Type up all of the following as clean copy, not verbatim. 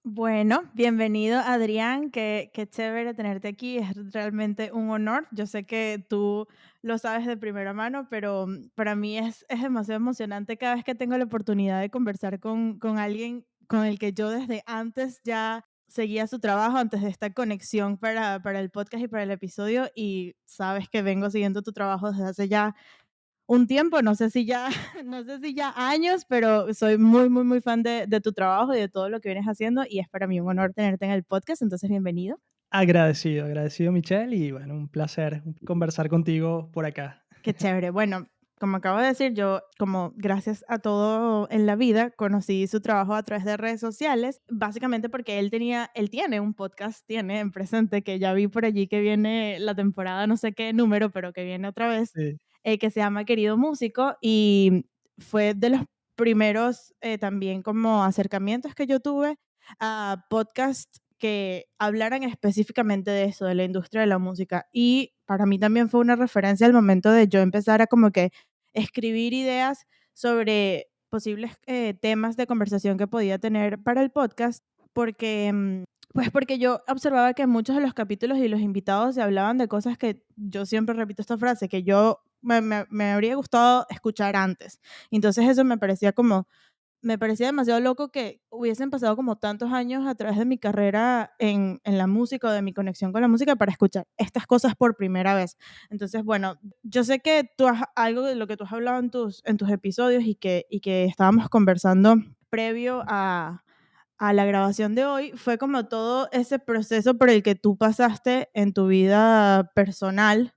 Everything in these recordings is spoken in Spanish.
Bueno, bienvenido Adrián, qué chévere tenerte aquí, es realmente un honor. Yo sé que tú lo sabes de primera mano, pero para mí es demasiado emocionante cada vez que tengo la oportunidad de conversar con alguien con el que yo desde antes ya seguía su trabajo, antes de esta conexión para el podcast y para el episodio, y sabes que vengo siguiendo tu trabajo desde hace ya un tiempo, no sé si ya, no sé si ya años, pero soy muy, muy, muy fan de tu trabajo y de todo lo que vienes haciendo y es para mí un honor tenerte en el podcast, entonces bienvenido. Agradecido, agradecido Michelle y bueno, un placer conversar contigo por acá. Qué chévere. Bueno, como acabo de decir, yo como gracias a todo en la vida conocí su trabajo a través de redes sociales, básicamente porque él tiene un podcast, tiene en presente, que ya vi por allí que viene la temporada, no sé qué número, pero que viene otra vez, Sí. que se llama Querido Músico y fue de los primeros también como acercamientos que yo tuve a podcast que hablaran específicamente de eso, de la industria de la música. Y para mí también fue una referencia al momento de yo empezar a como que escribir ideas sobre posibles temas de conversación que podía tener para el podcast, porque, pues porque yo observaba que muchos de los capítulos y los invitados se hablaban de cosas que yo siempre repito esta frase, que yo me habría gustado escuchar antes. Entonces eso me parecía demasiado loco que hubiesen pasado como tantos años a través de mi carrera en la música o de mi conexión con la música para escuchar estas cosas por primera vez. Entonces, bueno, yo sé que algo de lo que tú has hablado en tus episodios y que estábamos conversando previo a la grabación de hoy fue como todo ese proceso por el que tú pasaste en tu vida personal,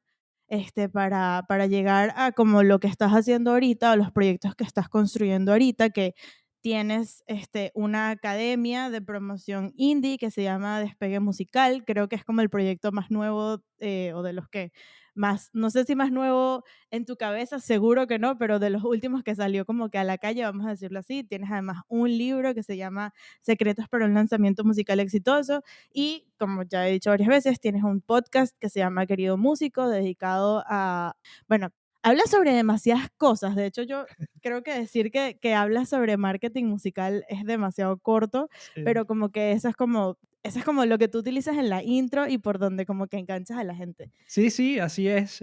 para llegar a como lo que estás haciendo ahorita o los proyectos que estás construyendo ahorita, que tienes una academia de promoción indie que se llama Despegue Musical, creo que es como el proyecto más nuevo o de los que más, no sé si más nuevo en tu cabeza, seguro que no, pero de los últimos que salió como que a la calle, vamos a decirlo así. Tienes además un libro que se llama Secretos para un lanzamiento musical exitoso y, como ya he dicho varias veces, tienes un podcast que se llama Querido Músico, dedicado a, bueno, habla sobre demasiadas cosas. De hecho, yo creo que decir que habla sobre marketing musical es demasiado corto, Sí. pero como que eso es como lo que tú utilizas en la intro y por donde como que enganchas a la gente. Sí, sí, así es.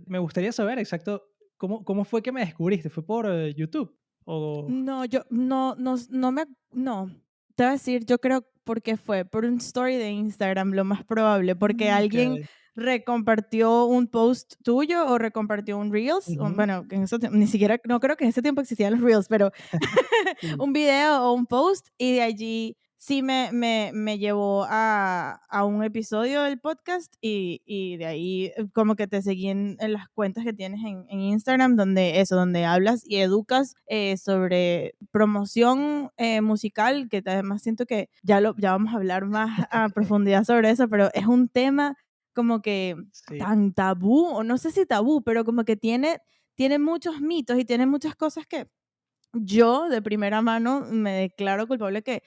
Me gustaría saber exacto cómo fue que me descubriste. ¿Fue por YouTube? O, No, yo no. Te voy a decir, yo creo porque fue por un story de Instagram, lo más probable, porque Ok. alguien recompartió un post tuyo o recompartió un Reels, Ujú. bueno, que en ese ni siquiera, no creo que en ese tiempo existían los Reels, pero Sí. un video o un post y de allí sí me llevó a un episodio del podcast y de ahí como que te seguí en las cuentas que tienes en Instagram donde hablas y educas sobre promoción musical, que además siento que ya vamos a hablar más a profundidad sobre eso, pero es un tema como que Sí. tan tabú, o no sé si tabú, pero como que tiene muchos mitos y tiene muchas cosas que yo de primera mano me declaro culpable que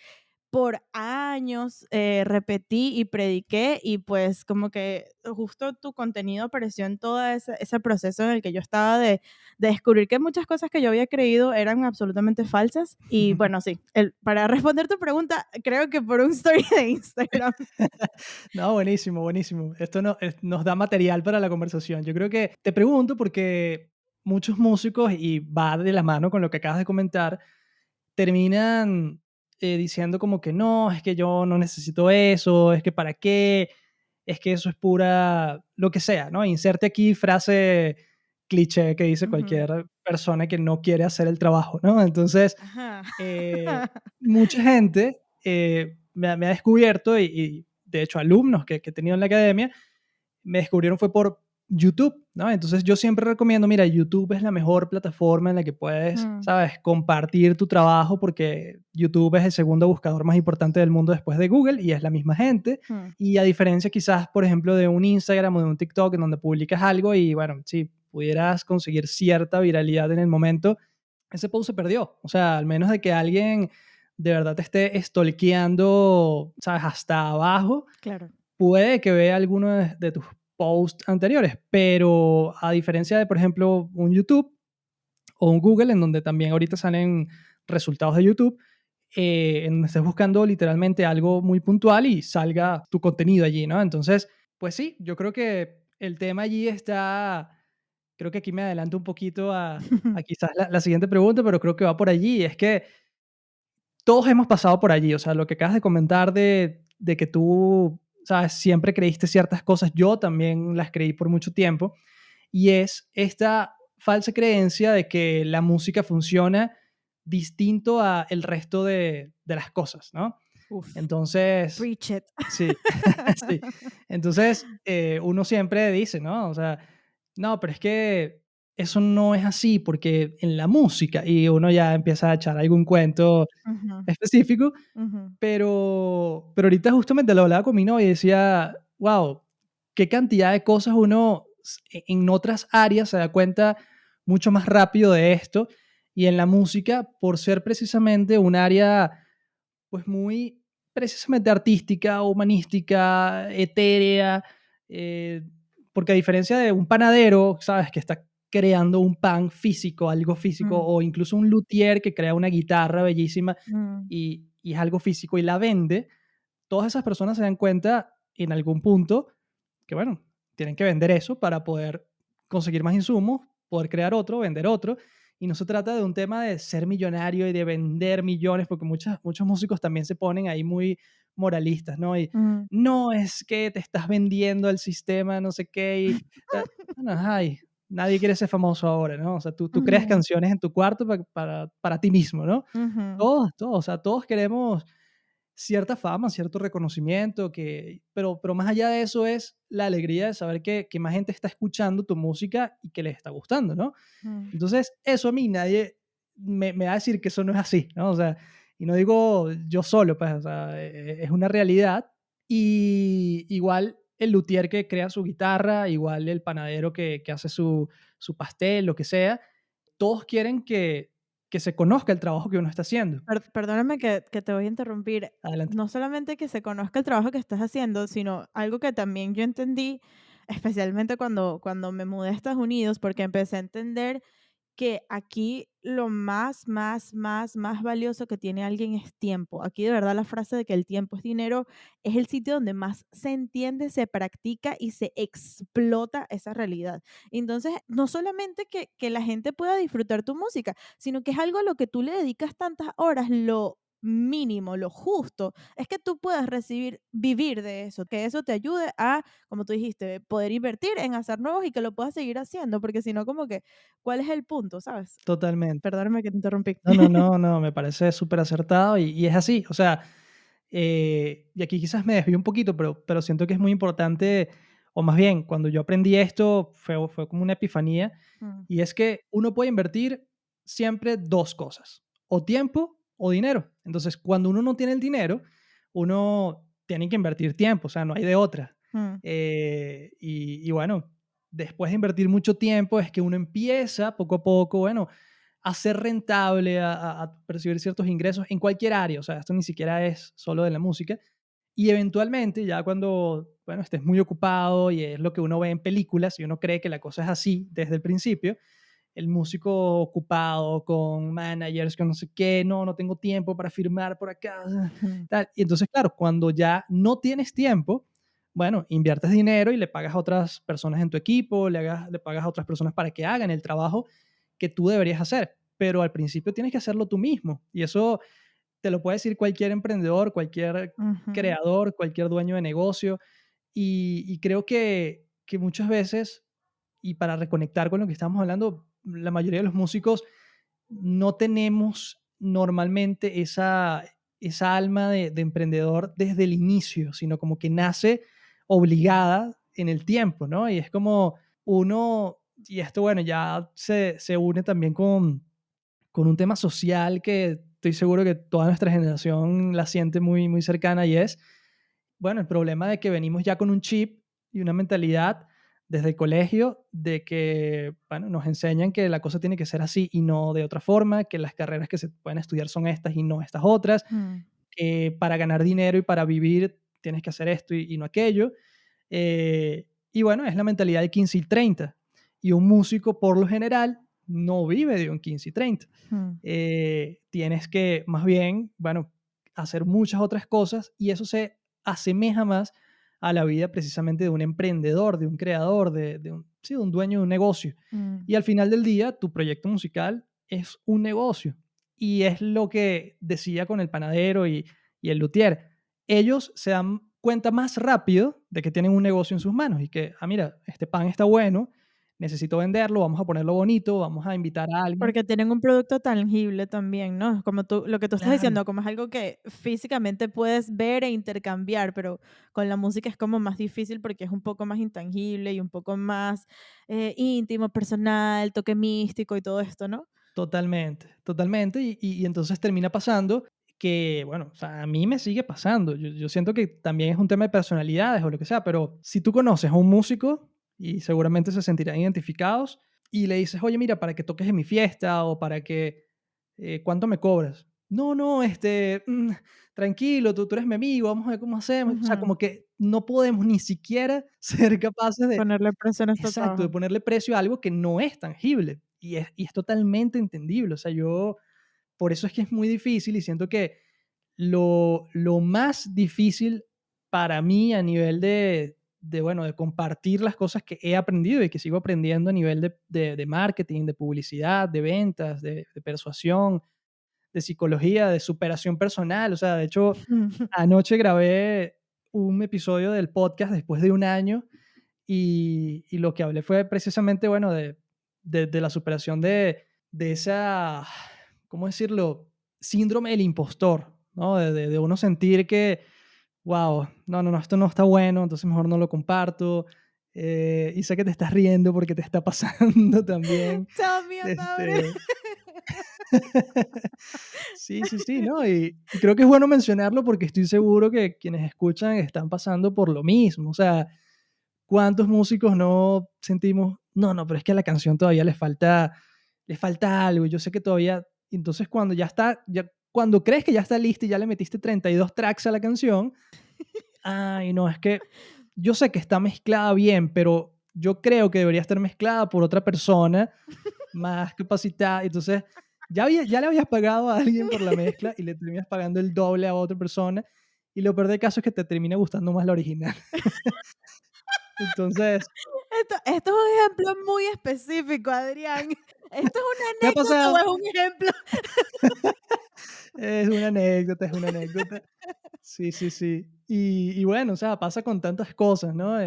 por años repetí y prediqué y pues como que justo tu contenido apareció en todo ese proceso en el que yo estaba de descubrir que muchas cosas que yo había creído eran absolutamente falsas. Y bueno, sí, para responder tu pregunta, creo que por un story de Instagram. No, buenísimo, buenísimo. Esto nos da material para la conversación. Yo creo que te pregunto porque muchos músicos, y va de la mano con lo que acabas de comentar, terminan diciendo como que no, es que yo no necesito eso, es que para qué, es que eso es pura, lo que sea, ¿no? Inserte aquí frase cliché que dice Ujú. cualquier persona que no quiere hacer el trabajo, ¿no? Entonces, Ajá. mucha gente me ha descubierto y, de hecho alumnos que he tenido en la academia me descubrieron fue por YouTube, ¿no? Entonces yo siempre recomiendo, mira, YouTube es la mejor plataforma en la que puedes, Mm, ¿sabes?, compartir tu trabajo porque YouTube es el segundo buscador más importante del mundo después de Google y es la misma gente. mm. Y a diferencia quizás, por ejemplo, de un Instagram o de un TikTok en donde publicas algo y, bueno, si pudieras conseguir cierta viralidad en el momento, ese post se perdió. O sea, al menos de que alguien de verdad te esté stalkeando, ¿sabes?, hasta abajo, Claro. puede que vea alguno de tus posts anteriores, pero a diferencia de, por ejemplo, un YouTube o un Google, en donde también ahorita salen resultados de YouTube, en donde estés buscando literalmente algo muy puntual y salga tu contenido allí, ¿no? Entonces, pues sí, yo creo que el tema allí está, creo que aquí me adelanto un poquito a quizás la siguiente pregunta, pero creo que va por allí. Es que todos hemos pasado por allí, o sea, lo que acabas de comentar de que tú, sabes, siempre creíste ciertas cosas, yo también las creí por mucho tiempo, y es esta falsa creencia de que la música funciona distinto a el resto de las cosas, ¿no? Uf, Entonces, preach it. sí, sí. Entonces, uno siempre dice, ¿no? O sea, no, pero es que eso no es así, porque en la música, y uno ya empieza a echar algún cuento Ujú, específico, ujú, pero ahorita justamente lo hablaba con mi novia y decía, wow, qué cantidad de cosas uno en otras áreas se da cuenta mucho más rápido de esto, y en la música, por ser precisamente un área pues muy precisamente artística, humanística, etérea, eh, porque a diferencia de un panadero, ¿sabes? Que está creando un pan físico, algo físico, mm, o incluso un luthier que crea una guitarra bellísima mm, y es algo físico y la vende, todas esas personas se dan cuenta en algún punto que, bueno, tienen que vender eso para poder conseguir más insumos, poder crear otro, vender otro. Y no se trata de un tema de ser millonario y de vender millones, porque muchos músicos también se ponen ahí muy moralistas, ¿no? Y mm. no es que te estás vendiendo al sistema, no sé qué. Y, bueno, ay, nadie quiere ser famoso ahora, ¿no? O sea, tú creas Ujú, canciones en tu cuarto para ti mismo, ¿no? ujú, Todos, o sea, todos queremos cierta fama, cierto reconocimiento, pero más allá de eso es la alegría de saber que más gente está escuchando tu música y que les está gustando, ¿no? mm, Entonces, eso a mí nadie me va a decir que eso no es así, ¿no? O sea, y no digo yo solo, pues, o sea, es una realidad. Y igual el luthier que crea su guitarra, igual el panadero que hace su pastel, lo que sea, todos quieren que se conozca el trabajo que uno está haciendo. Perdóname que te voy a interrumpir. Adelante. No solamente que se conozca el trabajo que estás haciendo, sino algo que también yo entendí, especialmente cuando me mudé a Estados Unidos, porque empecé a entender que aquí lo más valioso que tiene alguien es tiempo. Aquí de verdad la frase de que el tiempo es dinero es el sitio donde más se entiende, se practica y se explota esa realidad. Entonces, no solamente que la gente pueda disfrutar tu música, sino que es algo a lo que tú le dedicas tantas horas, lo mínimo, lo justo, es que tú puedas recibir, vivir de eso, que eso te ayude a, como tú dijiste, poder invertir en hacer nuevos y que lo puedas seguir haciendo, porque si no, como que ¿cuál es el punto, sabes? Totalmente. Perdóname que te interrumpí. No, no, no, no, me parece súper acertado y es así. O sea, y aquí quizás me desvío un poquito, pero siento que es muy importante, o más bien, cuando yo aprendí esto fue como una epifanía, Mm, y es que uno puede invertir siempre dos cosas, o tiempo o dinero. Entonces, cuando uno no tiene el dinero, uno tiene que invertir tiempo, o sea, no hay de otra. mm, Y bueno, después de invertir mucho tiempo es que uno empieza poco a poco, bueno, a ser rentable, a percibir ciertos ingresos en cualquier área, o sea, esto ni siquiera es solo de la música, y eventualmente ya cuando, bueno, estés muy ocupado y es lo que uno ve en películas y uno cree que la cosa es así desde el principio, el músico ocupado con managers, con no sé qué, no, no tengo tiempo para firmar por acá, mm, tal. Y entonces, claro, cuando ya no tienes tiempo, bueno, inviertes dinero y le pagas a otras personas en tu equipo, le pagas a otras personas para que hagan el trabajo que tú deberías hacer, pero al principio tienes que hacerlo tú mismo. Y eso te lo puede decir cualquier emprendedor, cualquier ujú. creador, cualquier dueño de negocio. Y creo que muchas veces, y para reconectar con lo que estamos hablando, la mayoría de los músicos no tenemos normalmente esa alma de emprendedor desde el inicio, sino como que nace obligada en el tiempo, ¿no? Y es como uno, y esto bueno, ya se une también con un tema social que estoy seguro que toda nuestra generación la siente muy, muy cercana y es, bueno, el problema de que venimos ya con un chip y una mentalidad desde el colegio de que, bueno, nos enseñan que la cosa tiene que ser así y no de otra forma, que las carreras que se pueden estudiar son estas y no estas otras, Mm, que para ganar dinero y para vivir tienes que hacer esto y no aquello. Y bueno, es la mentalidad de 15 y 30. Y un músico, por lo general, no vive de un 15 y 30. Mm, Tienes que, más bien, bueno, hacer muchas otras cosas y eso se asemeja más a la vida precisamente de un emprendedor, de un creador, sí, de un dueño de un negocio. mm. Y al final del día, tu proyecto musical es un negocio. Y es lo que decía con el panadero y el luthier. Ellos se dan cuenta más rápido de que tienen un negocio en sus manos y que, mira, este pan está bueno, necesito venderlo, vamos a ponerlo bonito, vamos a invitar a alguien. Porque tienen un producto tangible también, ¿no? Como tú, lo que tú estás Claro, diciendo, como es algo que físicamente puedes ver e intercambiar, pero con la música es como más difícil porque es un poco más intangible y un poco más íntimo, personal, toque místico y todo esto, ¿no? totalmente, totalmente. Y entonces termina pasando que, bueno, o sea, a mí me sigue pasando. Yo siento que también es un tema de personalidades o lo que sea, pero si tú conoces a un músico y seguramente se sentirán identificados y le dices, oye, mira, para que toques en mi fiesta o para que, ¿cuánto me cobras? No, no, tranquilo, tú eres mi amigo, vamos a ver cómo hacemos. O sea, Ujú. como que no podemos ni siquiera ser capaces de, Ponerle precio a nuestro exacto, de trabajo. ponerle precio a algo que no es tangible. Y es totalmente entendible. O sea, yo, por eso es que es muy difícil y siento que lo más difícil para mí a nivel bueno, de compartir las cosas que he aprendido y que sigo aprendiendo a nivel de marketing, de publicidad, de ventas, de persuasión, de psicología, de superación personal. O sea, de hecho, anoche grabé un episodio del podcast después de un año y lo que hablé fue precisamente, bueno, de la superación de esa, ¿cómo decirlo? Síndrome del impostor, ¿no? De uno sentir que, wow, no, no, no, esto no está bueno, entonces mejor no lo comparto. Y sé que te estás riendo porque te está pasando también. Tell me about it. Este, sí, sí, sí, ¿no? Y creo que es bueno mencionarlo porque estoy seguro que quienes escuchan están pasando por lo mismo. O sea, ¿cuántos músicos no sentimos, no, no, pero es que a la canción todavía le falta algo? Yo sé que todavía, entonces cuando ya está, ya, cuando crees que ya está lista y ya le metiste 32 tracks a la canción, ay, no, es que yo sé que está mezclada bien, pero yo creo que debería estar mezclada por otra persona más capacitada. Entonces, ya le habías pagado a alguien por la mezcla y le terminas pagando el doble a otra persona. Y lo peor del caso es que te termina gustando más la original. Entonces, Esto es un ejemplo muy específico, Adrián. ¿Esto es una ¿te ha anécdota o pasado? es un ejemplo? Es una anécdota, es una anécdota. Sí, sí, sí. Y bueno, o sea, pasa con tantas cosas, ¿no?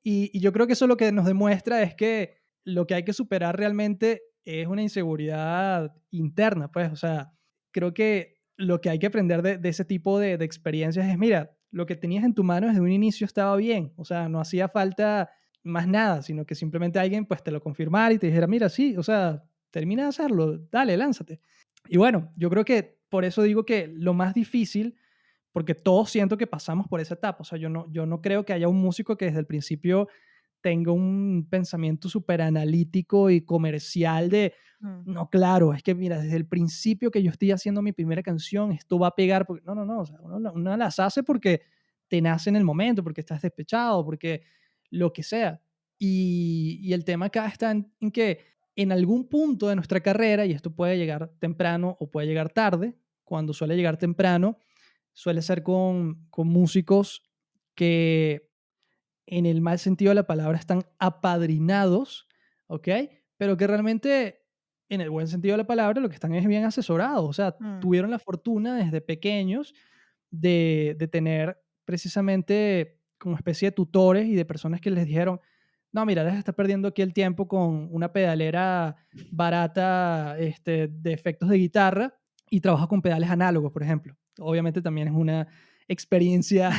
Y yo creo que eso lo que nos demuestra es que lo que hay que superar realmente es una inseguridad interna, pues, o sea, creo que lo que hay que aprender de ese tipo de experiencias es, mira, lo que tenías en tu mano desde un inicio estaba bien, o sea, no hacía falta más nada, sino que simplemente alguien pues te lo confirmara y te dijera, mira, sí, o sea, termina de hacerlo, dale, lánzate. Y bueno, yo creo que por eso digo que lo más difícil, porque todos siento que pasamos por esa etapa, o sea, yo no creo que haya un músico que desde el principio tenga un pensamiento súper analítico y comercial de, Mm, no, claro, es que mira, desde el principio que yo estoy haciendo mi primera canción, esto va a pegar, porque no, no, no, o sea, uno las hace porque te nace en el momento, porque estás despechado, porque lo que sea. Y el tema acá está en que en algún punto de nuestra carrera, y esto puede llegar temprano o puede llegar tarde, cuando suele llegar temprano, suele ser con músicos que en el mal sentido de la palabra están apadrinados, ¿ok? Pero que realmente en el buen sentido de la palabra lo que están es bien asesorados, o sea, mm. tuvieron la fortuna desde pequeños de tener precisamente como especie de tutores y de personas que les dijeron, no, mira, deja de estar perdiendo aquí el tiempo con una pedalera barata de efectos de guitarra y trabaja con pedales análogos, por ejemplo. Obviamente también es una experiencia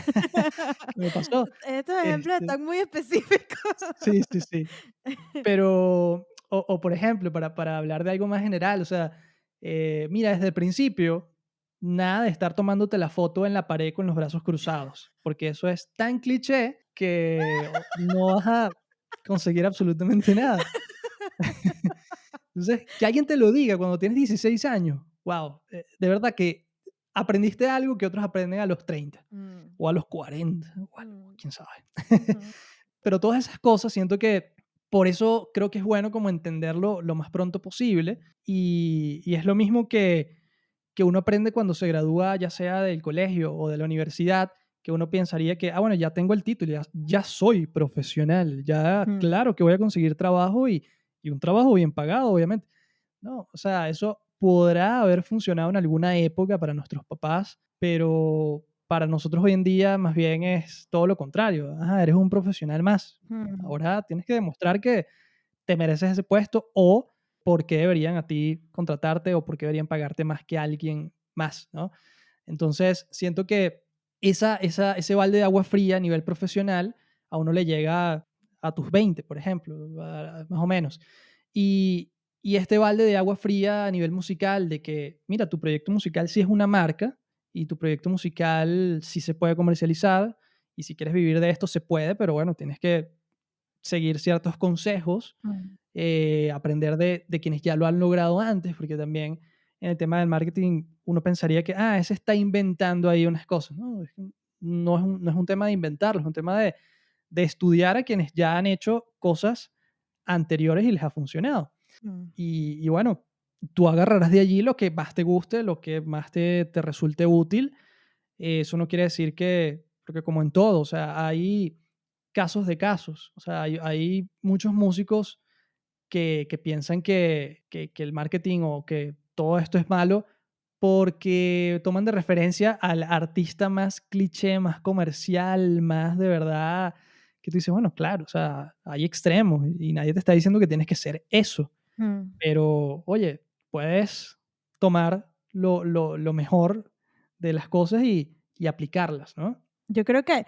que me pasó. Estos ejemplos Este, están muy específicos. sí, sí, sí. Pero, o por ejemplo, para hablar de algo más general, o sea, mira, desde el principio, nada de estar tomándote la foto en la pared con los brazos cruzados, porque eso es tan cliché que no vas a conseguir absolutamente nada. Entonces, que alguien te lo diga cuando tienes 16 años, wow, de verdad que aprendiste algo que otros aprenden a los 30 Mm, o a los 40, o mm, quién sabe. ujú. Pero todas esas cosas siento que por eso creo que es bueno como entenderlo lo más pronto posible y es lo mismo que uno aprende cuando se gradúa, ya sea del colegio o de la universidad, que uno pensaría que, bueno, ya tengo el título, ya soy profesional, ya Mm, claro que voy a conseguir trabajo y un trabajo bien pagado, obviamente. No, o sea, eso podrá haber funcionado en alguna época para nuestros papás, pero para nosotros hoy en día más bien es todo lo contrario. Ajá, eres un profesional más. mm, Ahora tienes que demostrar que te mereces ese puesto o por qué deberían a ti contratarte o por qué deberían pagarte más que alguien más, ¿no? Entonces, siento que ese balde de agua fría a nivel profesional a uno le llega a tus 20, por ejemplo, más o menos. Y, y este balde de agua fría a nivel musical, de que, mira, tu proyecto musical sí es una marca y tu proyecto musical sí se puede comercializar y si quieres vivir de esto se puede, pero bueno, tienes que seguir ciertos consejos, mm, aprender de quienes ya lo han logrado antes, porque también en el tema del marketing uno pensaría que, ese está inventando ahí unas cosas. No, es que no es un tema de inventarlo, es un tema de estudiar a quienes ya han hecho cosas anteriores y les ha funcionado. mm, Y bueno, tú agarrarás de allí lo que más te guste, lo que más te resulte útil. Eso no quiere decir que, porque como en todo, o sea, hay casos de casos. O sea, hay muchos músicos que piensan que el marketing o que todo esto es malo porque toman de referencia al artista más cliché, más comercial, más de verdad, que tú dices, bueno, claro, o sea, hay extremos y nadie te está diciendo que tienes que ser eso, mm. pero oye, puedes tomar lo mejor de las cosas y aplicarlas, ¿no? Yo creo que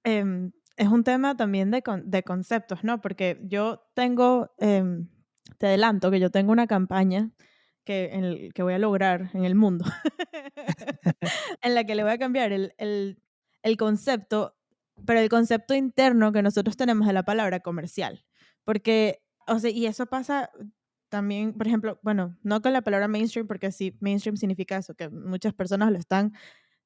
es un tema también de conceptos, ¿no? Porque yo tengo, te adelanto que yo tengo una campaña que voy a lograr en el mundo, en la que le voy a cambiar el concepto, pero el concepto interno que nosotros tenemos de la palabra comercial. Porque, o sea, y eso pasa también, por ejemplo, bueno, no con la palabra mainstream, porque sí, mainstream significa eso, que muchas personas lo están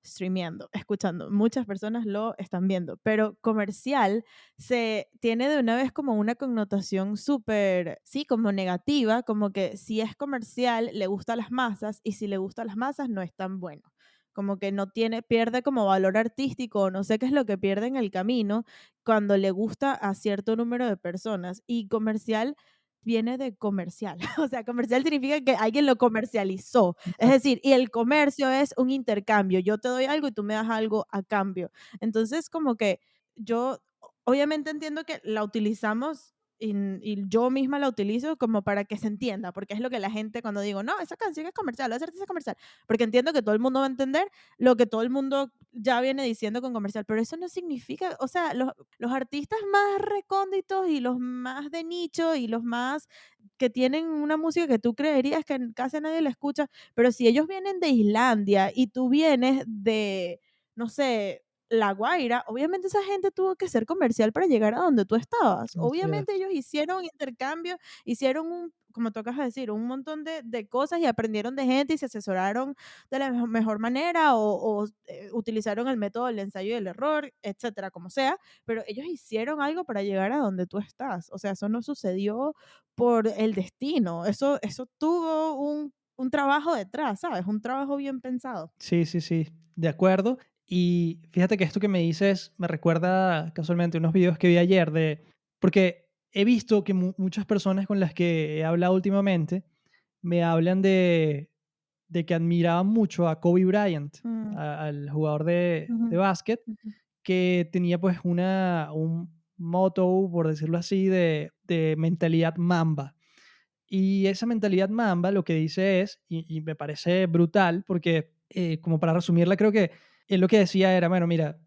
streameando, escuchando. Muchas personas lo están viendo, pero comercial se tiene de una vez como una connotación súper, sí, como negativa, como que si es comercial le gusta a las masas y si le gusta a las masas no es tan bueno. Como que no tiene, pierde como valor artístico, o no sé qué es lo que pierde en el camino cuando le gusta a cierto número de personas. Y comercial viene de comercial, o sea, comercial significa que alguien lo comercializó, es Ya, decir, y el comercio es un intercambio. Yo te doy algo y tú me das algo a cambio. Entonces, como que yo obviamente entiendo que la utilizamos y yo misma la utilizo como para que se entienda, porque es lo que la gente cuando digo, no, esa canción es comercial, esa artista es comercial, porque entiendo que todo el mundo va a entender lo que todo el mundo ya viene diciendo con comercial, pero eso no significa, o sea, los artistas más recónditos y los más de nicho y los más que tienen una música que tú creerías que casi nadie la escucha, pero si ellos vienen de Islandia y tú vienes de, no sé, La Guaira, obviamente esa gente tuvo que ser comercial para llegar a donde tú estabas. así Obviamente es. ellos hicieron intercambio, hicieron un, como tú acabas de decir, un montón de cosas y aprendieron de gente y se asesoraron de la mejor manera o utilizaron el método del ensayo y el error, etcétera, como sea, pero ellos hicieron algo para llegar a donde tú estás. O sea, eso no sucedió por el destino, eso tuvo un trabajo detrás, ¿sabes? Un trabajo bien pensado. Sí, sí, sí, de acuerdo. Y fíjate que esto que me dices me recuerda casualmente unos videos que vi ayer porque he visto que muchas personas con las que he hablado últimamente me hablan de que admiraban mucho a Kobe Bryant, Mm, al jugador de ujú, básquet, ujú, que tenía pues un motto, por decirlo así, de mentalidad Mamba. Y esa mentalidad Mamba lo que dice es, y me parece brutal, porque como para resumirla, creo que él lo que decía era, bueno, mira,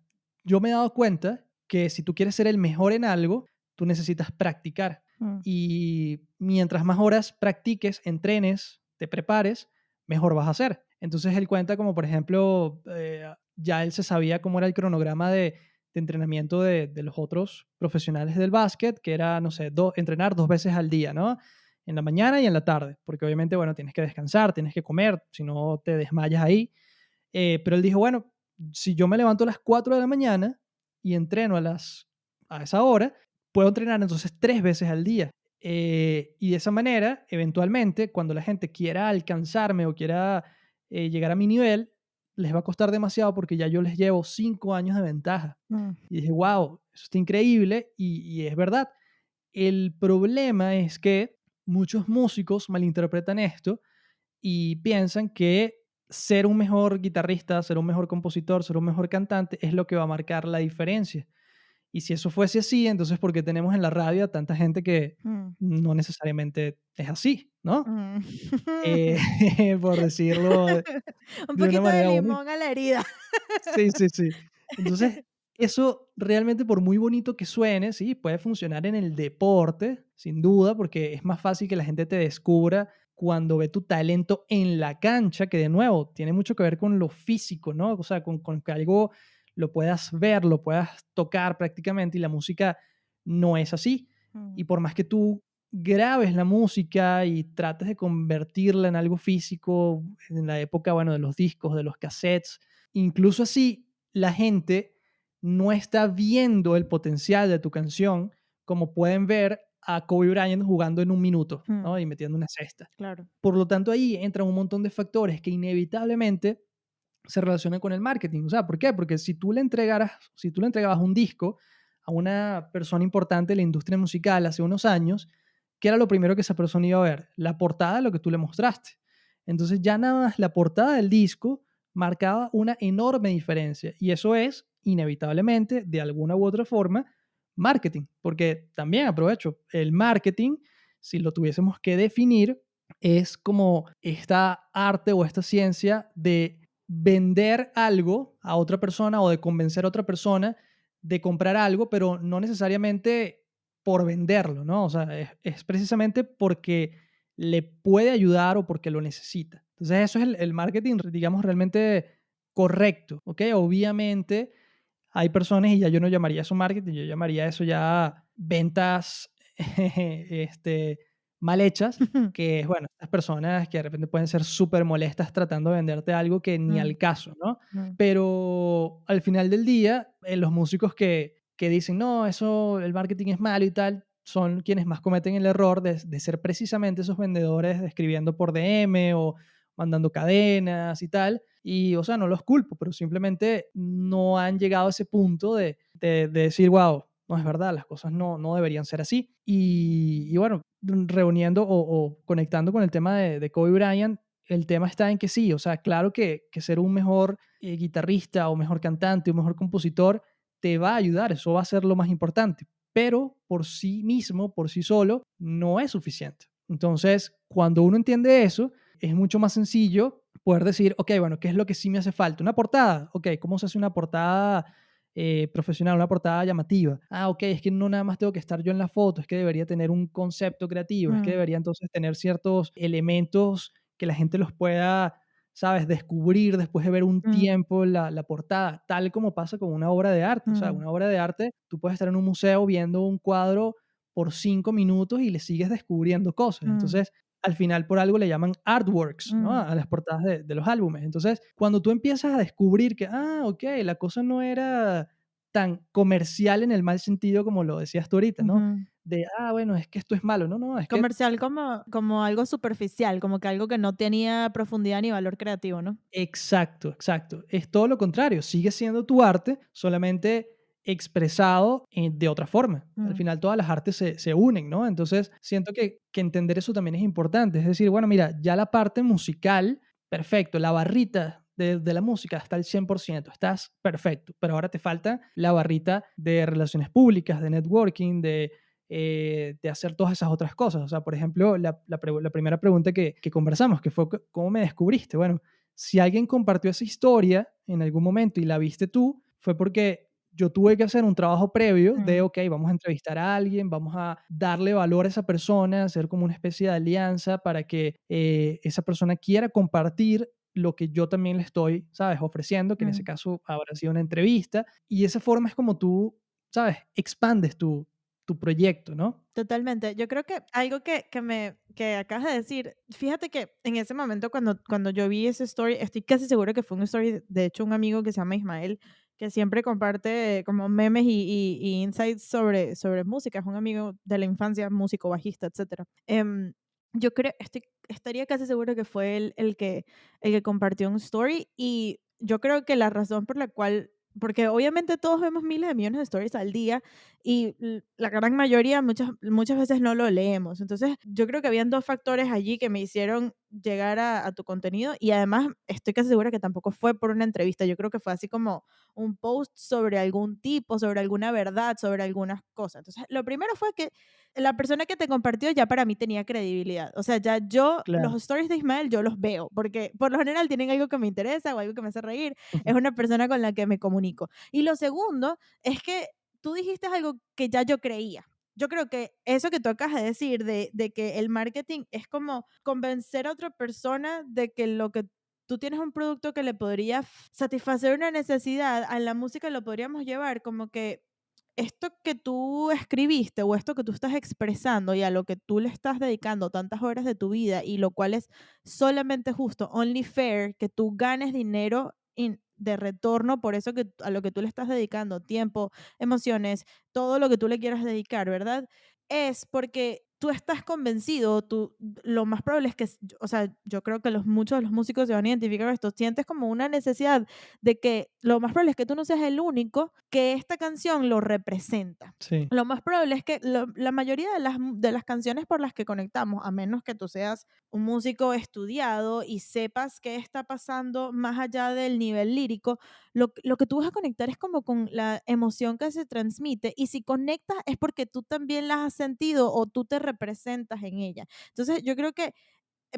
yo me he dado cuenta que si tú quieres ser el mejor en algo, tú necesitas practicar. mm, Y mientras más horas practiques, entrenes, te prepares, mejor vas a ser. Entonces él cuenta como, por ejemplo, ya él se sabía cómo era el cronograma de entrenamiento de los otros profesionales del básquet, que era, no sé, entrenar 2 veces al día, ¿no? En la mañana y en la tarde, porque obviamente, bueno, tienes que descansar, tienes que comer, si no te desmayas ahí. Pero él dijo, bueno, si yo me levanto a las 4 de la mañana y entreno a esa hora, puedo entrenar entonces 3 veces al día. Y de esa manera, eventualmente, cuando la gente quiera alcanzarme o quiera llegar a mi nivel, les va a costar demasiado porque ya yo les llevo 5 años de ventaja. Mm, Y dije, wow, eso está increíble y es verdad. El problema es que muchos músicos malinterpretan esto y piensan que ser un mejor guitarrista, ser un mejor compositor, ser un mejor cantante es lo que va a marcar la diferencia. Y si eso fuese así, entonces, ¿por qué tenemos en la radio a tanta gente que mm, no necesariamente es así, ¿no? mm. Eh, por decirlo Un de una poquito de manera bonita. limón a la herida. Sí, sí, sí. Entonces, eso realmente, por muy bonito que suene, sí, puede funcionar en el deporte, sin duda, porque es más fácil que la gente te descubra cuando ve tu talento en la cancha, que de nuevo tiene mucho que ver con lo físico, ¿no? O sea, con que algo lo puedas ver, lo puedas tocar prácticamente, y la música no es así. Mm, Y por más que tú grabes la música y trates de convertirla en algo físico, en la época, bueno, de los discos, de los cassettes, incluso así, la gente no está viendo el potencial de tu canción como pueden ver a Kobe Bryant jugando en un minuto, mm, ¿no? Y metiendo una cesta. claro. Por lo tanto, ahí entran un montón de factores que inevitablemente se relacionan con el marketing. O sea, ¿por qué? Porque si tú le entregabas un disco a una persona importante de la industria musical hace unos años, ¿qué era lo primero que esa persona iba a ver? La portada de lo que tú le mostraste. Entonces ya nada más la portada del disco marcaba una enorme diferencia y eso es inevitablemente, de alguna u otra forma, marketing, porque también aprovecho, el marketing, si lo tuviésemos que definir, es como esta arte o esta ciencia de vender algo a otra persona o de convencer a otra persona de comprar algo, pero no necesariamente por venderlo, ¿no? O sea, es precisamente porque le puede ayudar o porque lo necesita. Entonces, eso es el marketing, digamos, realmente correcto, ¿ok? Obviamente, hay personas, y ya yo no llamaría eso marketing, yo llamaría eso ya ventas este, mal hechas, que es, bueno, estas personas que de repente pueden ser súper molestas tratando de venderte algo que ni Mm, al caso, ¿no? mm, Pero al final del día, los músicos que dicen, no, eso, el marketing es malo y tal, son quienes más cometen el error de ser precisamente esos vendedores escribiendo por DM o mandando cadenas y tal. Y, o sea, no los culpo, pero simplemente no han llegado a ese punto de decir, wow, no es verdad, las cosas no deberían ser así. Y bueno, reuniendo o conectando con el tema de Kobe Bryant, el tema está en que sí, o sea, claro que ser un mejor guitarrista o mejor cantante o mejor compositor te va a ayudar, eso va a ser lo más importante, pero por sí mismo, por sí solo, no es suficiente. Entonces, cuando uno entiende eso, es mucho más sencillo poder decir, ok, bueno, ¿qué es lo que sí me hace falta? Una portada, ok, ¿cómo se hace una portada profesional, una portada llamativa? Ah, ok, es que no nada más tengo que estar yo en la foto, es que debería tener un concepto creativo, es que mm, debería entonces tener ciertos elementos que la gente los pueda, ¿sabes?, descubrir después de ver un mm, tiempo la portada, tal como pasa con una obra de arte. O sea, mm, una obra de arte, tú puedes estar en un museo viendo un cuadro por 5 minutos y le sigues descubriendo cosas. mm, Entonces, al final por algo le llaman artworks, ¿no? mm. A las portadas de los álbumes. Entonces, cuando tú empiezas a descubrir que, ah, ok, la cosa no era tan comercial en el mal sentido como lo decías tú ahorita, ¿no? Ujú. De, ah, bueno, es que esto es malo. No, no, es que Comercial como algo superficial, como que algo que no tenía profundidad ni valor creativo, ¿no? exacto, exacto. Es todo lo contrario, sigue siendo tu arte, solamente expresado de otra forma. Al Mm, final todas las artes se unen, ¿no? Entonces siento que entender eso también es importante. Es decir, bueno, mira, ya la parte musical, perfecto, la barrita de la música está al 100%, estás perfecto, pero ahora te falta la barrita de relaciones públicas, de networking, de hacer todas esas otras cosas. O sea, por ejemplo, la primera pregunta que conversamos, que fue, ¿cómo me descubriste? Bueno, si alguien compartió esa historia en algún momento y la viste tú, fue porque yo tuve que hacer un trabajo previo de, mm, ok, vamos a entrevistar a alguien, vamos a darle valor a esa persona, hacer como una especie de alianza para que esa persona quiera compartir lo que yo también le estoy, ¿sabes?, ofreciendo, que en ese mm. caso habrá sido una entrevista. Y de esa forma es como tú, ¿sabes?, expandes tu proyecto, ¿no? Totalmente. Yo creo que algo que acabas de decir, fíjate que en ese momento cuando yo vi ese story, estoy casi segura que fue un story, de hecho, un amigo que se llama Ismael, que siempre comparte como memes y insights sobre música. Es un amigo de la infancia, músico, bajista, etcétera. Yo creo, estaría casi seguro que fue el que compartió un story y yo creo que la razón por la cual, porque obviamente todos vemos miles de millones de stories al día y la gran mayoría muchas veces no lo leemos. Entonces, yo creo que habían dos factores allí que me hicieron llegar a tu contenido y además estoy casi segura que tampoco fue por una entrevista. Yo creo que fue así como un post sobre algún tipo, sobre alguna verdad, sobre algunas cosas. Entonces, lo primero fue que la persona que te compartió ya para mí tenía credibilidad. O sea, ya yo, Claro. los stories de Ismael, yo los veo, porque por lo general tienen algo que me interesa o algo que me hace reír. Es una persona con la que me comunico. Y lo segundo es que tú dijiste algo que ya yo creía. Yo creo que eso que tú acabas de decir, de que el marketing es como convencer a otra persona de que lo que tú tienes un producto que le podría satisfacer una necesidad, a la música lo podríamos llevar como que esto que tú escribiste o esto que tú estás expresando y a lo que tú le estás dedicando tantas horas de tu vida y lo cual es solamente justo, only fair, que tú ganes dinero de retorno por eso que a lo que tú le estás dedicando, tiempo, emociones, todo lo que tú le quieras dedicar, ¿verdad? Es porque tú estás convencido, lo más probable es que, o sea, yo creo que muchos de los músicos se van a identificar con esto, sientes como una necesidad de que lo más probable es que tú no seas el único que esta canción lo representa. Sí, Lo más probable es que la mayoría de las canciones por las que conectamos, a menos que tú seas un músico estudiado y sepas qué está pasando más allá del nivel lírico, lo que tú vas a conectar es como con la emoción que se transmite y si conectas es porque tú también la has sentido o tú te representas en ella. Entonces yo creo que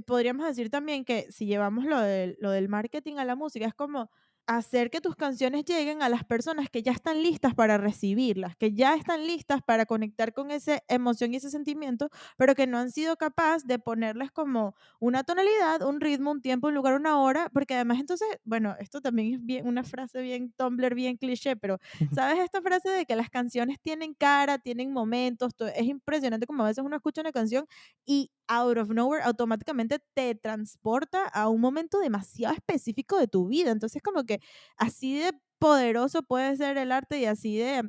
podríamos decir también que si llevamos lo del marketing a la música, es como hacer que tus canciones lleguen a las personas que ya están listas para recibirlas, que ya están listas para conectar con esa emoción y ese sentimiento, pero que no han sido capaces de ponerles como una tonalidad, un ritmo, un tiempo, un lugar, una hora, porque además entonces, bueno, esto también es bien, una frase bien Tumblr, bien cliché, pero ¿sabes esta frase de que las canciones tienen cara, tienen momentos? Es impresionante como a veces uno escucha una canción y out of nowhere automáticamente te transporta a un momento demasiado específico de tu vida. Entonces, como que así de poderoso puede ser el arte y así de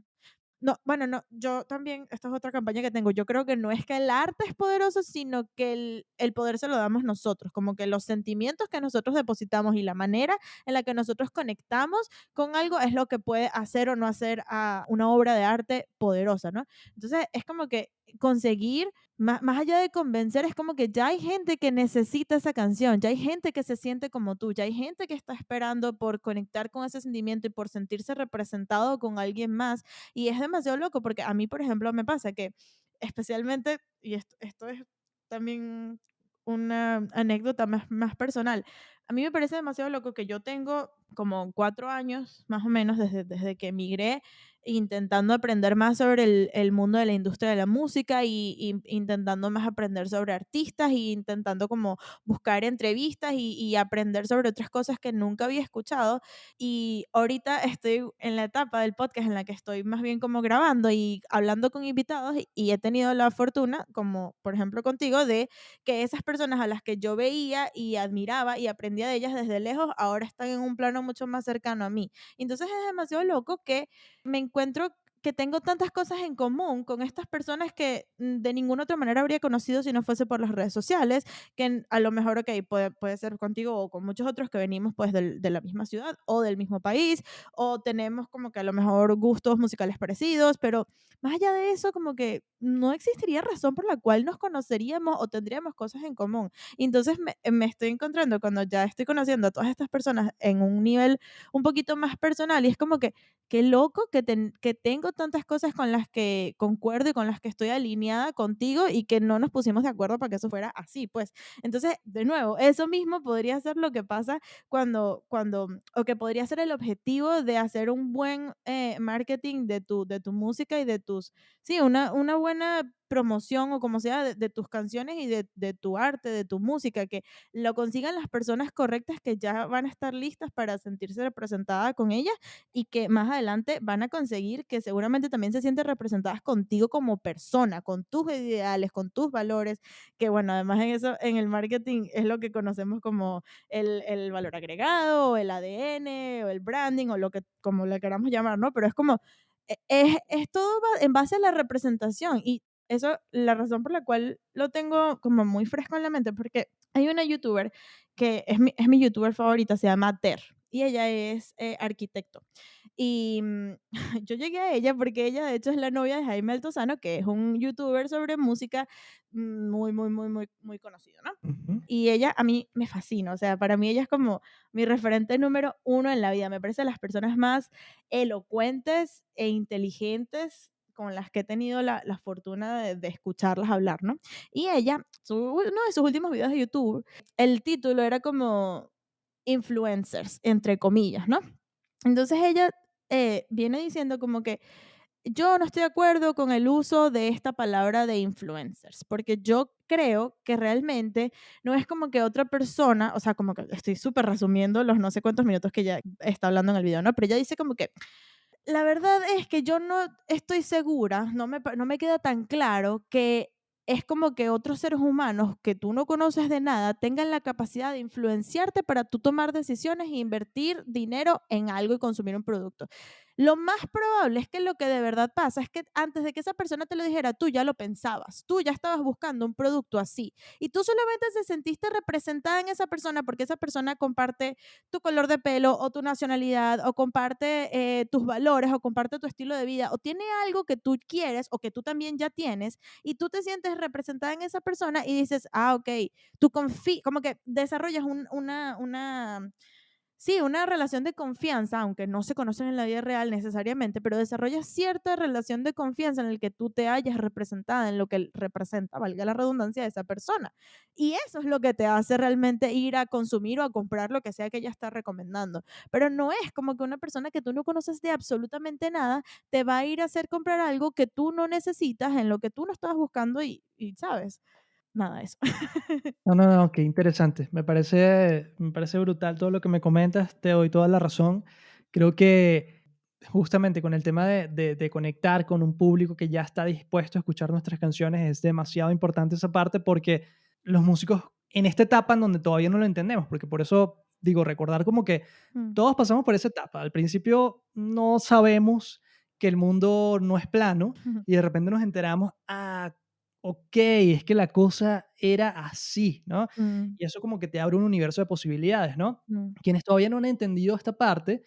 no, bueno, no, yo también, esta es otra campaña que tengo, yo creo que no es que el arte es poderoso, sino que el poder se lo damos nosotros, como que los sentimientos que nosotros depositamos y la manera en la que nosotros conectamos con algo es lo que puede hacer o no hacer a una obra de arte poderosa, ¿no? Entonces, es como que conseguir, más allá de convencer, es como que ya hay gente que necesita esa canción, ya hay gente que se siente como tú, ya hay gente que está esperando por conectar con ese sentimiento y por sentirse representado con alguien más y es demasiado loco porque a mí, por ejemplo, me pasa que especialmente, y esto es también una anécdota más personal, a mí me parece demasiado loco que yo tengo como 4 años más o menos desde que emigré intentando aprender más sobre el mundo de la industria de la música y intentando más aprender sobre artistas y intentando como buscar entrevistas y aprender sobre otras cosas que nunca había escuchado y ahorita estoy en la etapa del podcast en la que estoy más bien como grabando y hablando con invitados y he tenido la fortuna, como por ejemplo contigo, de que esas personas a las que yo veía y admiraba y aprendía de ellas desde lejos, ahora están en un plano mucho más cercano a mí. Entonces es demasiado loco que me encuentro que tengo tantas cosas en común con estas personas que de ninguna otra manera habría conocido si no fuese por las redes sociales, que a lo mejor, ok, puede ser contigo o con muchos otros que venimos pues de la misma ciudad o del mismo país, o tenemos como que a lo mejor gustos musicales parecidos, pero más allá de eso, como que no existiría razón por la cual nos conoceríamos o tendríamos cosas en común. Y entonces me estoy encontrando cuando ya estoy conociendo a todas estas personas en un nivel un poquito más personal y es como que qué loco que tengo tantas cosas con las que concuerdo y con las que estoy alineada contigo y que no nos pusimos de acuerdo para que eso fuera así, pues. Entonces, de nuevo, eso mismo podría ser lo que pasa o que podría ser el objetivo de hacer un buen marketing de tu música y sí, una buena promoción o como sea de tus canciones y de tu arte, de tu música, que lo consigan las personas correctas que ya van a estar listas para sentirse representada con ellas y que más adelante van a conseguir que seguramente también se sienten representadas contigo como persona, con tus ideales, con tus valores, que bueno, además en eso, en el marketing es lo que conocemos como el valor agregado, o el ADN, o el branding, o lo que como le queramos llamar, ¿no? Pero es como, es todo en base a la representación y eso, la razón por la cual lo tengo como muy fresco en la mente, porque hay una youtuber que es mi youtuber favorita, se llama Ter, y ella es arquitecto. Y yo llegué a ella porque ella de hecho es la novia de Jaime Altozano, que es un youtuber sobre música muy conocido, ¿no? Ujú. Y ella a mí me fascina, o sea, para mí ella es como mi referente número uno en la vida. Me parece de las personas más elocuentes e inteligentes con las que he tenido la fortuna de escucharlas hablar, ¿no? Y ella, uno de sus últimos videos de YouTube, el título era como influencers, entre comillas, ¿no? Entonces ella viene diciendo como que yo no estoy de acuerdo con el uso de esta palabra de influencers, porque yo creo que realmente no es como que otra persona, o sea, como que estoy súper resumiendo los no sé cuántos minutos que ella está hablando en el video, ¿no? Pero ella dice como que la verdad es que yo no estoy segura, no me queda tan claro que es como que otros seres humanos que tú no conoces de nada tengan la capacidad de influenciarte para tú tomar decisiones e invertir dinero en algo y consumir un producto. Lo más probable es que lo que de verdad pasa es que antes de que esa persona te lo dijera, tú ya lo pensabas, tú ya estabas buscando un producto así y tú solamente te sentiste representada en esa persona porque esa persona comparte tu color de pelo o tu nacionalidad o comparte tus valores o comparte tu estilo de vida o tiene algo que tú quieres o que tú también ya tienes y tú te sientes representada en esa persona y dices, ah, ok, tú como que desarrollas sí, una relación de confianza, aunque no se conocen en la vida real necesariamente, pero desarrollas cierta relación de confianza en el que tú te hayas representada en lo que representa, valga la redundancia, de esa persona. Y eso es lo que te hace realmente ir a consumir o a comprar lo que sea que ella está recomendando. Pero no es como que una persona que tú no conoces de absolutamente nada te va a ir a hacer comprar algo que tú no necesitas, en lo que tú no estabas buscando y ¿sabes? Nada de eso. No, no, no, qué interesante. Me parece brutal todo lo que me comentas, te doy toda la razón. Creo que justamente con el tema de conectar con un público que ya está dispuesto a escuchar nuestras canciones es demasiado importante esa parte porque los músicos en esta etapa en donde todavía no lo entendemos, porque por eso digo, recordar como que Mm, todos pasamos por esa etapa. Al principio no sabemos que el mundo no es plano y de repente nos enteramos, ah, ok, es que la cosa era así, ¿no? mm, Y eso como que te abre un universo de posibilidades, ¿no? mm, Quienes todavía no han entendido esta parte,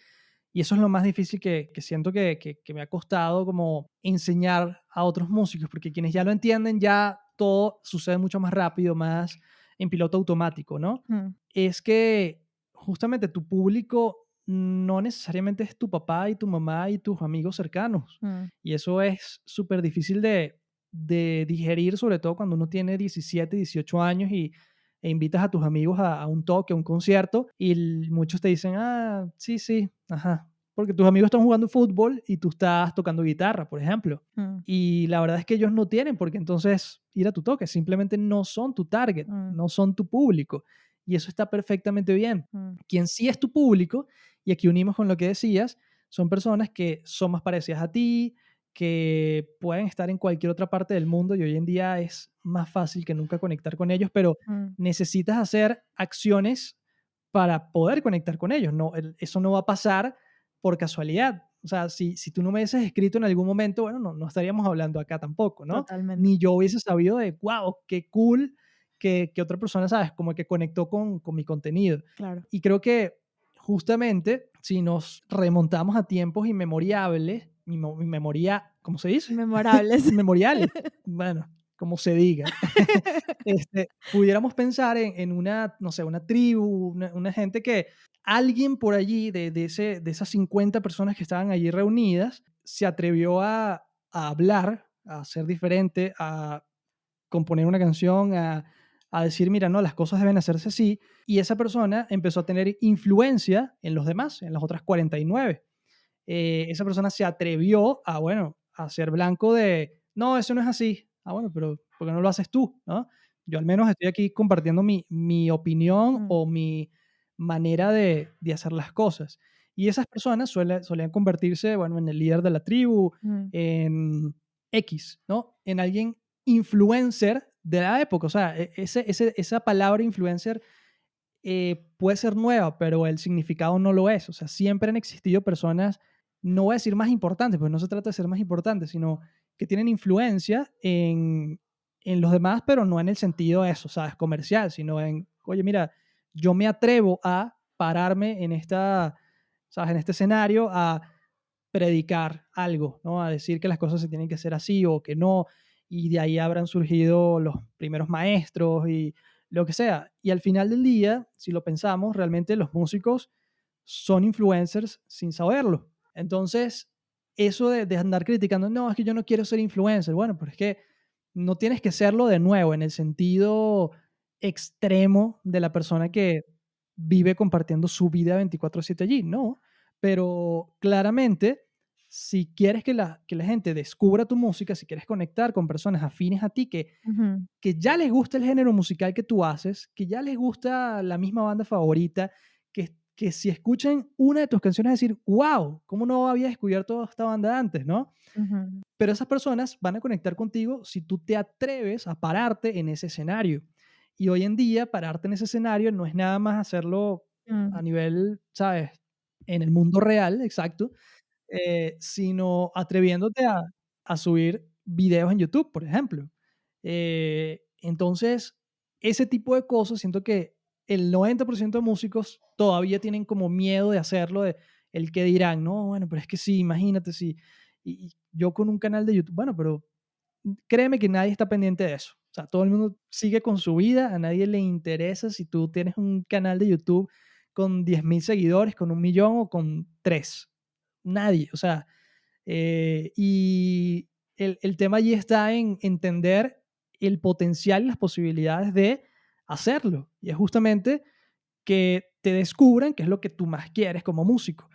y eso es lo más difícil que siento que me ha costado como enseñar a otros músicos, porque quienes ya lo entienden, ya todo sucede mucho más rápido, más en piloto automático, ¿no? mm, Es que justamente tu público no necesariamente es tu papá y tu mamá y tus amigos cercanos. mm, Y eso es súper difícil de digerir, sobre todo cuando uno tiene 17, 18 años e invitas a tus amigos a un toque, a un concierto, y muchos te dicen, ah, sí, sí, ajá, porque tus amigos están jugando fútbol y tú estás tocando guitarra, por ejemplo. mm, Y la verdad es que ellos no tienen porque entonces ir a tu toque, simplemente no son tu target, mm, no son tu público. Y eso está perfectamente bien. mm, Quien sí es tu público, y aquí unimos con lo que decías, son personas que son más parecidas a ti, que pueden estar en cualquier otra parte del mundo y hoy en día es más fácil que nunca conectar con ellos, pero mm, necesitas hacer acciones para poder conectar con ellos. No, eso no va a pasar por casualidad. O sea, si tú no me hubieses escrito en algún momento, bueno, no estaríamos hablando acá tampoco, ¿no? totalmente, Ni yo hubiese sabido de, wow, qué cool que otra persona, ¿sabes? Como que conectó con mi contenido. claro. Y creo que justamente si nos remontamos a tiempos inmemorables, ¿cómo se dice? Memorables. Inmemoriales, bueno, como se diga, pudiéramos pensar en una, no sé, una tribu, una gente que alguien por allí de esas 50 personas que estaban allí reunidas se atrevió a hablar, a ser diferente, a componer una canción, a decir, mira, no, las cosas deben hacerse así, y esa persona empezó a tener influencia en los demás, en las otras 49. Esa persona se atrevió a, bueno, a ser blanco de, no, eso no es así, Ah, bueno, pero ¿por qué no lo haces tú? ¿No? Yo al menos estoy aquí compartiendo mi opinión Mm, o mi manera de hacer las cosas. Y esas personas solían convertirse, bueno, en el líder de la tribu, mm, en X, ¿no? En alguien influencer de la época. O sea, esa palabra influencer puede ser nueva, pero el significado no lo es. O sea, siempre han existido personas, no voy a decir más importantes, pues no se trata de ser más importantes, sino que tienen influencia en los demás, pero no en el sentido de eso, ¿sabes? Comercial, sino en, oye, mira, yo me atrevo a pararme en ¿sabes? En este escenario a predicar algo, ¿no? A decir que las cosas se tienen que hacer así o que no, y de ahí habrán surgido los primeros maestros y lo que sea. Y al final del día, si lo pensamos, realmente los músicos son influencers sin saberlo. Entonces, eso de andar criticando, no, es que yo no quiero ser influencer. Bueno, pero es que no tienes que serlo de nuevo en el sentido extremo de la persona que vive compartiendo su vida 24/7 allí, no. Pero claramente, si quieres que la gente descubra tu música, si quieres conectar con personas afines a ti ujú, que ya les gusta el género musical que tú haces, que ya les gusta la misma banda favorita, que si escuchan una de tus canciones decir, wow, ¿cómo no había descubierto esta banda antes, no? ujú, Pero esas personas van a conectar contigo si tú te atreves a pararte en ese escenario. Y hoy en día, pararte en ese escenario no es nada más hacerlo a mm, nivel, ¿sabes? En el mundo real, exacto, sino atreviéndote a subir videos en YouTube, por ejemplo. Entonces, ese tipo de cosas, siento que el 90% de músicos todavía tienen como miedo de hacerlo, de el que dirán, no, bueno, pero es que sí, imagínate si, y yo con un canal de YouTube, bueno, pero créeme que nadie está pendiente de eso. O sea, todo el mundo sigue con su vida, a nadie le interesa si tú tienes un canal de YouTube con 10.000 seguidores, con 1.000.000 o con 3. Nadie, o sea, y el tema allí está en entender el potencial y las posibilidades de hacerlo. Y es justamente que te descubran qué es lo que tú más quieres como músico.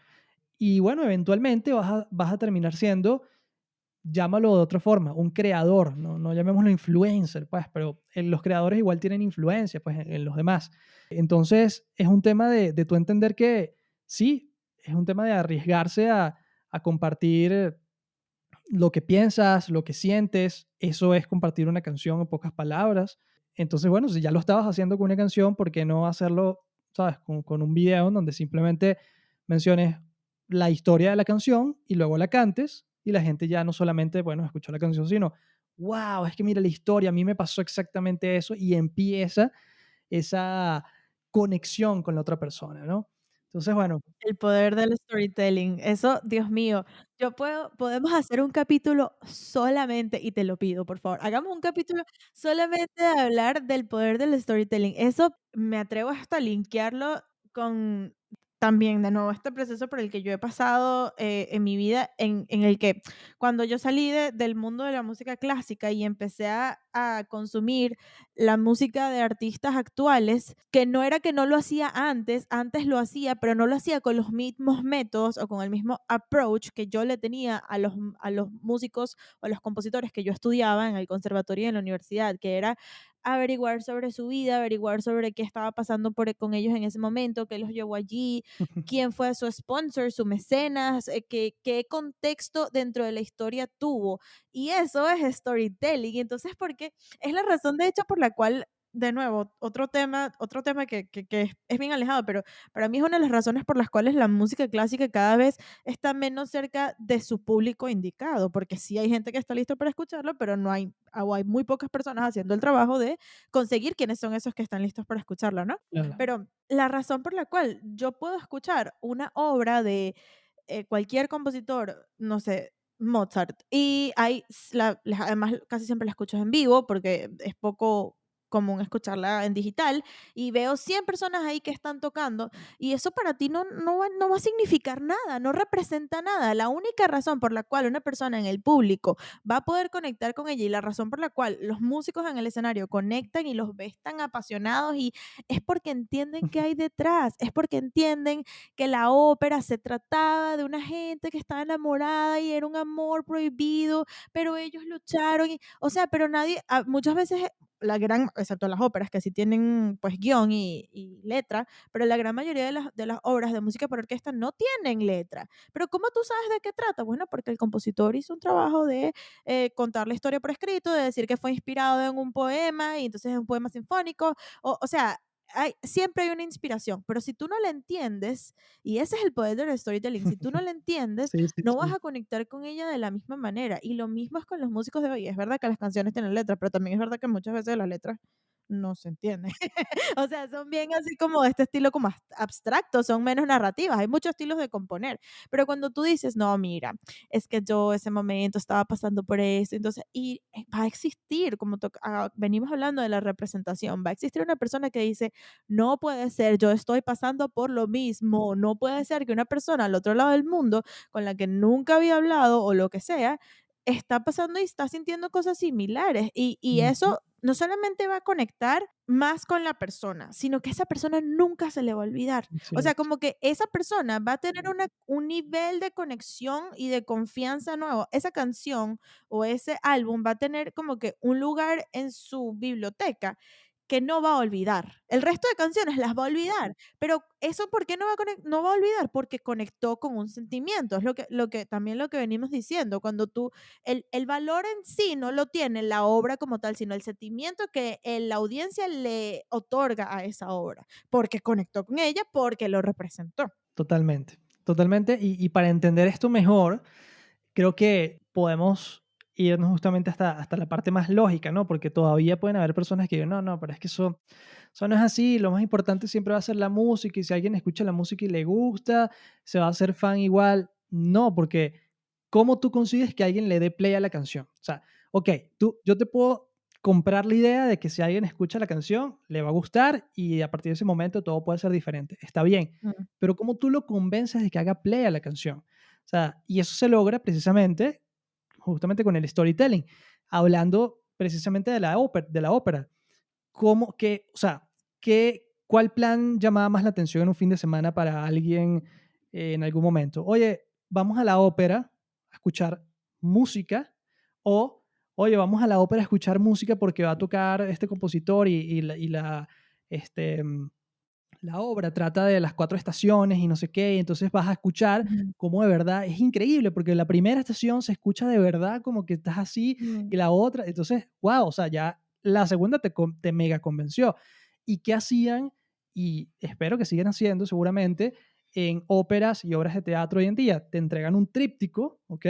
Y bueno, eventualmente vas a terminar siendo, llámalo de otra forma, un creador, no llamémoslo influencer, pues, pero los creadores igual tienen influencia, pues, en los demás. Entonces, es un tema de tú entender que sí, es un tema de arriesgarse a compartir lo que piensas, lo que sientes, eso es compartir una canción en pocas palabras. Entonces, bueno, si ya lo estabas haciendo con una canción, ¿por qué no hacerlo, sabes, con un video en donde simplemente menciones la historia de la canción y luego la cantes y la gente ya no solamente, bueno, escuchó la canción, sino, wow, es que mira la historia, a mí me pasó exactamente eso y empieza esa conexión con la otra persona, ¿no? Entonces, bueno, el poder del storytelling. Eso, Dios mío, podemos hacer un capítulo solamente, y te lo pido, por favor, hagamos un capítulo solamente de hablar del poder del storytelling. Eso me atrevo hasta a linkearlo con también, de nuevo, este proceso por el que yo he pasado en mi vida, en el que cuando yo salí del mundo de la música clásica y empecé a consumir la música de artistas actuales, que no era que no lo hacía antes, antes lo hacía, pero no lo hacía con los mismos métodos o con el mismo approach que yo le tenía a los músicos o a los compositores que yo estudiaba en el conservatorio y en la universidad, que era averiguar sobre su vida, averiguar sobre qué estaba pasando con ellos en ese momento, qué los llevó allí, quién fue su sponsor, su mecenas, qué contexto dentro de la historia tuvo. Y eso es storytelling. Y entonces, ¿por qué? Es la razón, de hecho, por la cual, de nuevo, otro tema que es bien alejado, pero para mí es una de las razones por las cuales la música clásica cada vez está menos cerca de su público indicado, porque sí hay gente que está listo para escucharlo, pero no hay, o hay muy pocas personas haciendo el trabajo de conseguir quiénes son esos que están listos para escucharlo, ¿no? claro. Pero la razón por la cual yo puedo escuchar una obra de cualquier compositor, no sé, Mozart. Y además casi siempre la escucho en vivo porque es poco, común escucharla en digital y veo 100 personas ahí que están tocando y eso para ti no va a significar nada, no representa nada. La única razón por la cual una persona en el público va a poder conectar con ella y la razón por la cual los músicos en el escenario conectan y los ves tan apasionados y es porque entienden qué hay detrás, es porque entienden que la ópera se trataba de una gente que estaba enamorada y era un amor prohibido, pero ellos lucharon y, o sea, pero nadie, muchas veces la gran, excepto las óperas que sí tienen pues guión y letra, pero la gran mayoría de las obras de música por orquesta no tienen letra. Pero ¿cómo tú sabes de qué trata? Bueno, porque el compositor hizo un trabajo de contar la historia por escrito, de decir que fue inspirado en un poema y entonces es un poema sinfónico, o sea, siempre hay una inspiración, pero si tú no la entiendes, y ese es el poder del storytelling, si tú no la entiendes, Sí, sí, no vas sí. a conectar con ella de la misma manera. Y lo mismo es con los músicos de hoy. Es verdad que las canciones tienen letras, pero también es verdad que muchas veces las letras no se entienden. O sea, son bien así como de este estilo como abstracto, son menos narrativas. Hay muchos estilos de componer, pero cuando tú dices, no, mira, es que yo ese momento estaba pasando por esto, entonces, y va a existir, como venimos hablando de la representación, va a existir una persona que dice, no puede ser, yo estoy pasando por lo mismo, no puede ser que una persona al otro lado del mundo con la que nunca había hablado o lo que sea, está pasando y está sintiendo cosas similares. Y Ujú. eso no solamente va a conectar más con la persona, sino que esa persona nunca se le va a olvidar. Así O sea, es. como que esa persona va a tener un nivel de conexión y de confianza nuevo. Esa canción o ese álbum va a tener como que un lugar en su biblioteca que no va a olvidar. El resto de canciones las va a olvidar, pero eso, ¿por qué no va a olvidar? Porque conectó con un sentimiento. Es también lo que venimos diciendo. Cuando tú, el valor en sí no lo tiene la obra como tal, sino el sentimiento que la audiencia le otorga a esa obra, porque conectó con ella, porque lo representó. Totalmente, totalmente. Y para entender esto mejor, creo que podemos irnos justamente hasta la parte más lógica, ¿no? Porque todavía pueden haber personas que digan, no, no, pero es que eso no es así, lo más importante siempre va a ser la música y si alguien escucha la música y le gusta, se va a hacer fan igual. No, porque ¿cómo tú consigues que alguien le dé play a la canción? O sea, ok, yo te puedo comprar la idea de que si alguien escucha la canción, le va a gustar y a partir de ese momento todo puede ser diferente. Está bien, Mm, pero ¿cómo tú lo convences de que haga play a la canción? O sea, y eso se logra precisamente, justamente con el storytelling, hablando precisamente de la ópera. ¿Cómo que, o sea, cuál plan llamaba más la atención en un fin de semana para alguien en algún momento? Oye, vamos a la ópera a escuchar música o, oye, vamos a la ópera a escuchar música porque va a tocar este compositor este, la obra trata de las 4 estaciones y no sé qué, y entonces vas a escuchar ujú, cómo de verdad es increíble, porque la primera estación se escucha de verdad como que estás así, mm, y la otra, entonces, guau, o sea, ya la segunda te mega convenció. ¿Y qué hacían? Y espero que sigan haciendo seguramente en óperas y obras de teatro hoy en día. Te entregan un tríptico, ¿ok?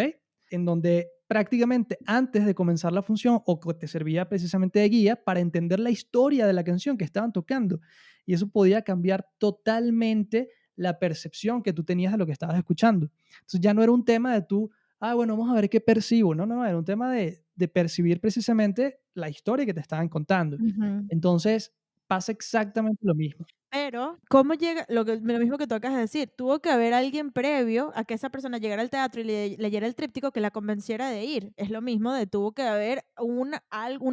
En donde prácticamente antes de comenzar la función o que te servía precisamente de guía para entender la historia de la canción que estaban tocando y eso podía cambiar totalmente la percepción que tú tenías de lo que estabas escuchando. Entonces ya no era un tema de tú, bueno, vamos a ver qué percibo. No, no, no, era un tema de percibir precisamente la historia que te estaban contando. ujú. Entonces pasa exactamente lo mismo. Pero, ¿cómo llega? Lo mismo que tú acabas de decir, tuvo que haber alguien previo a que esa persona llegara al teatro y leyera el tríptico que la convenciera de ir. Es lo mismo de tuvo que haber una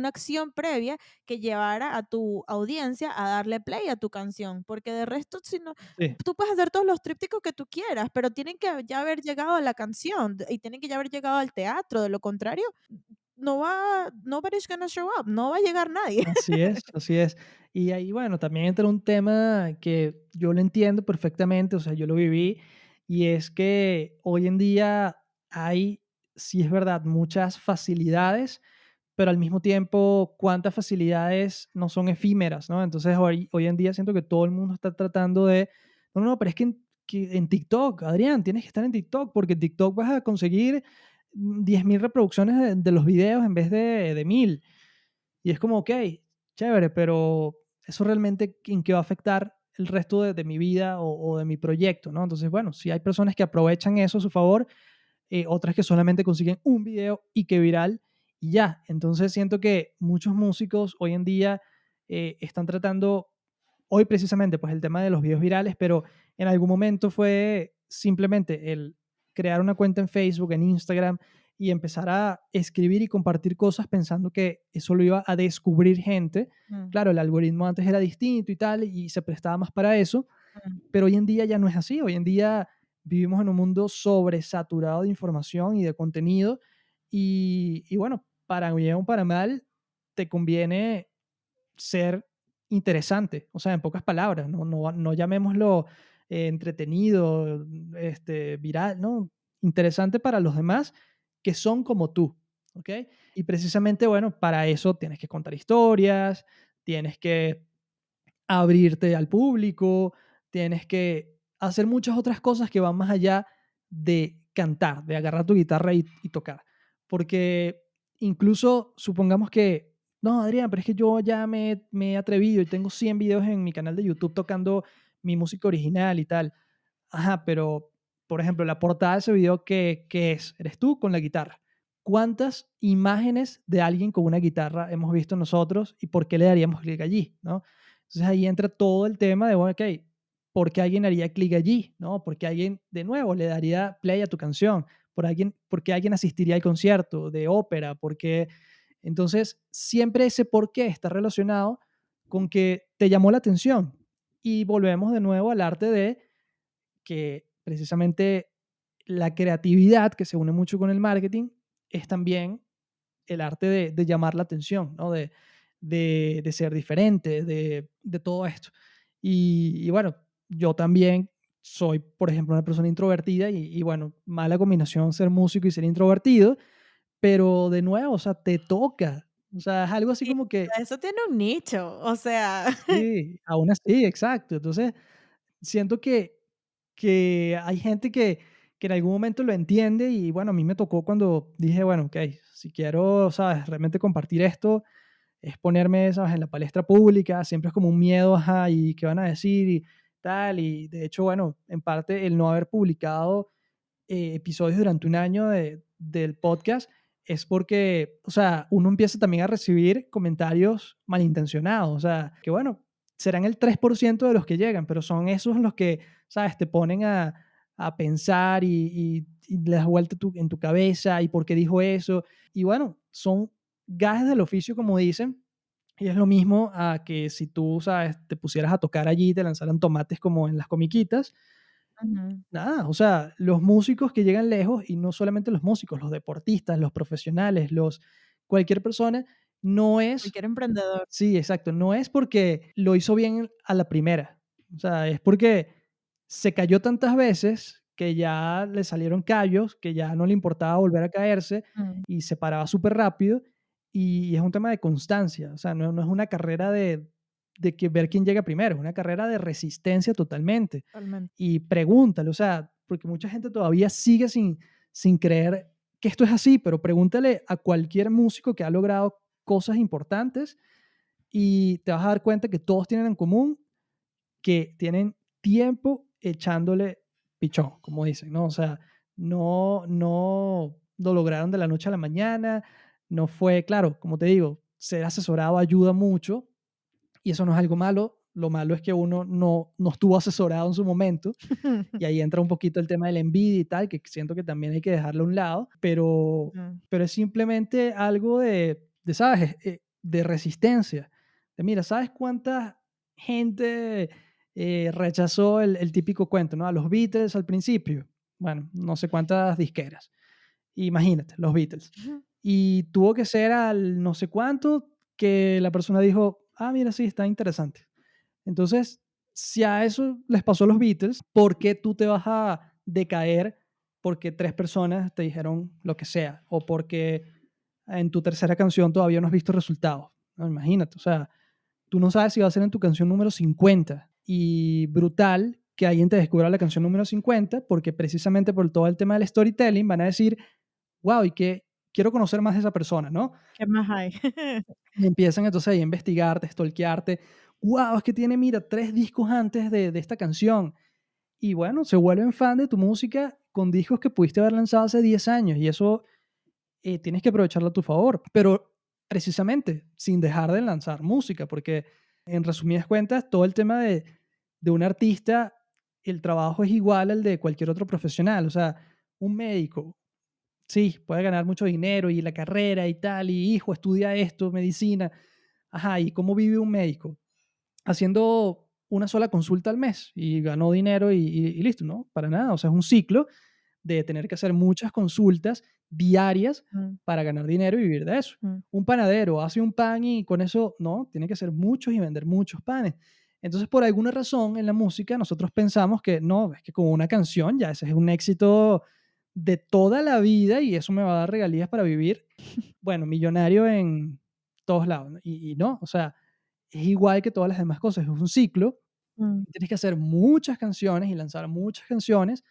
acción previa que llevara a tu audiencia a darle play a tu canción, porque de resto, si no, Sí, tú puedes hacer todos los trípticos que tú quieras, pero tienen que ya haber llegado a la canción y tienen que ya haber llegado al teatro. De lo contrario, nobody's gonna show up, no va a llegar nadie. así es, así es. Y ahí, bueno, también entra un tema que yo lo entiendo perfectamente, o sea, yo lo viví, y es que hoy en día hay, sí es verdad, muchas facilidades, pero al mismo tiempo, cuántas facilidades no son efímeras, ¿no? Entonces, hoy en día siento que todo el mundo está tratando de, no, no, pero es que en TikTok, Adrián, tienes que estar en TikTok, porque en TikTok vas a conseguir 10.000 reproducciones de los videos en vez de 1.000. Y es como, ok, chévere, pero eso realmente en qué va a afectar el resto de mi vida o de mi proyecto, ¿no? Entonces, bueno, si hay personas que aprovechan eso a su favor, otras que solamente consiguen un video y que viral y ya. Entonces siento que muchos músicos hoy en día están tratando hoy precisamente pues el tema de los videos virales, pero en algún momento fue simplemente el crear una cuenta en Facebook, en Instagram y empezar a escribir y compartir cosas pensando que eso lo iba a descubrir gente. Mm, Claro, el algoritmo antes era distinto y tal, y se prestaba más para eso, mm. pero hoy en día ya no es así. Hoy en día vivimos en un mundo sobresaturado de información y de contenido y bueno, para bien o para mal, te conviene ser interesante, o sea, en pocas palabras, no llamémoslo entretenido, viral, ¿no? Interesante para los demás que son como tú, ¿ok? Y precisamente, bueno, para eso tienes que contar historias, tienes que abrirte al público, tienes que hacer muchas otras cosas que van más allá de cantar, de agarrar tu guitarra y tocar. Porque incluso supongamos que, no, Adrián, pero es que yo ya me he atrevido y tengo 100 videos en mi canal de YouTube tocando mi música original y tal. Ajá, pero, por ejemplo, la portada de ese video, ¿qué es? Eres tú con la guitarra. ¿Cuántas imágenes de alguien con una guitarra hemos visto nosotros y por qué le daríamos clic allí, ¿no? Entonces ahí entra todo el tema de, bueno, ok, ¿por qué alguien haría clic allí, ¿no? ¿Por qué alguien, de nuevo, le daría play a tu canción? ¿Por qué alguien asistiría al concierto de ópera? ¿Por qué? Entonces, siempre ese por qué está relacionado con que te llamó la atención. Y volvemos de nuevo al arte de que precisamente la creatividad, que se une mucho con el marketing, es también el arte de llamar la atención, ¿no? De ser diferente, de todo esto. Y bueno, yo también soy, por ejemplo, una persona introvertida y bueno, mala combinación ser músico y ser introvertido, pero de nuevo, o sea, te toca. O sea, es algo así Y como que, eso tiene un nicho, o sea, sí, aún así, exacto. Entonces, siento que hay gente que en algún momento lo entiende y bueno, a mí me tocó cuando dije, bueno, ok, si quiero, ¿sabes? Realmente compartir esto, es ponerme, ¿sabes? En la palestra pública, siempre es como un miedo, ajá, y qué van a decir y tal, y de hecho, bueno, en parte el no haber publicado episodios durante un año del podcast es porque, o sea, uno empieza también a recibir comentarios malintencionados, o sea, que bueno, serán el 3% de los que llegan, pero son esos los que, ¿sabes? Te ponen a pensar y le das vuelta en tu cabeza y por qué dijo eso. Y bueno, son gajes del oficio, como dicen, y es lo mismo a que si tú, ¿sabes? Te pusieras a tocar allí y te lanzaran tomates como en las comiquitas, ujú, nada, o sea, los músicos que llegan lejos, y no solamente los músicos, los deportistas, los profesionales, cualquier persona, no es, cualquier emprendedor. sí, exacto, no es porque lo hizo bien a la primera, o sea, es porque se cayó tantas veces que ya le salieron callos, que ya no le importaba volver a caerse Mm, y se paraba súper rápido, y es un tema de constancia, o sea, no es una carrera de que ver quién llega primero, es una carrera de resistencia totalmente totalmente. y pregúntale, o sea, porque mucha gente todavía sigue sin creer que esto es así, pero pregúntale a cualquier músico que ha logrado cosas importantes y te vas a dar cuenta que todos tienen en común que tienen tiempo echándole pichón, como dicen, ¿no? O sea, no lo lograron de la noche a la mañana, no fue, claro, como te digo, ser asesorado ayuda mucho, y eso no es algo malo. Lo malo es que uno no estuvo asesorado en su momento y ahí entra un poquito el tema de la envidia y tal, que siento que también hay que dejarlo a un lado, Mm, pero es simplemente algo ¿sabes? De resistencia. De mira, ¿sabes cuánta gente rechazó el típico cuento, ¿no? A los Beatles al principio. Bueno, no sé cuántas disqueras. Imagínate, los Beatles. Y tuvo que ser al no sé cuánto que la persona dijo, ah, mira, sí, está interesante. Entonces, si a eso les pasó a los Beatles, ¿por qué tú te vas a decaer porque 3 personas te dijeron lo que sea? O porque en tu tercera canción todavía no has visto resultados. No, imagínate, o sea, tú no sabes si va a ser en tu canción número 50. Y brutal que alguien te descubra la canción número 50 porque precisamente por todo el tema del storytelling van a decir, wow, y que quiero conocer más de esa persona, ¿no? ¿qué más hay? Y empiezan entonces ahí a investigarte, stalkearte. Wow, es que tiene, mira, 3 discos antes de esta canción. Y bueno, se vuelven fan de tu música con discos que pudiste haber lanzado hace 10 años. Y eso tienes que aprovecharlo a tu favor. Pero precisamente sin dejar de lanzar música, porque en resumidas cuentas, todo el tema de un artista, el trabajo es igual al de cualquier otro profesional. O sea, un médico, sí, puede ganar mucho dinero y la carrera y tal, y hijo, estudia esto, medicina. Ajá, ¿y cómo vive un médico? Haciendo una sola consulta al mes y ganó dinero y listo, ¿no? Para nada. O sea, es un ciclo de tener que hacer muchas consultas diarias Mm, para ganar dinero y vivir de eso. mm, Un panadero hace un pan y con eso, no, tiene que hacer muchos y vender muchos panes. Entonces, por alguna razón en la música, nosotros pensamos que no, es que con una canción ya ese es un éxito de toda la vida y eso me va a dar regalías para vivir, bueno, millonario en todos lados, ¿no? Y no, o sea, es igual que todas las demás cosas, es un ciclo. mm, Tienes que hacer muchas canciones y lanzar muchas canciones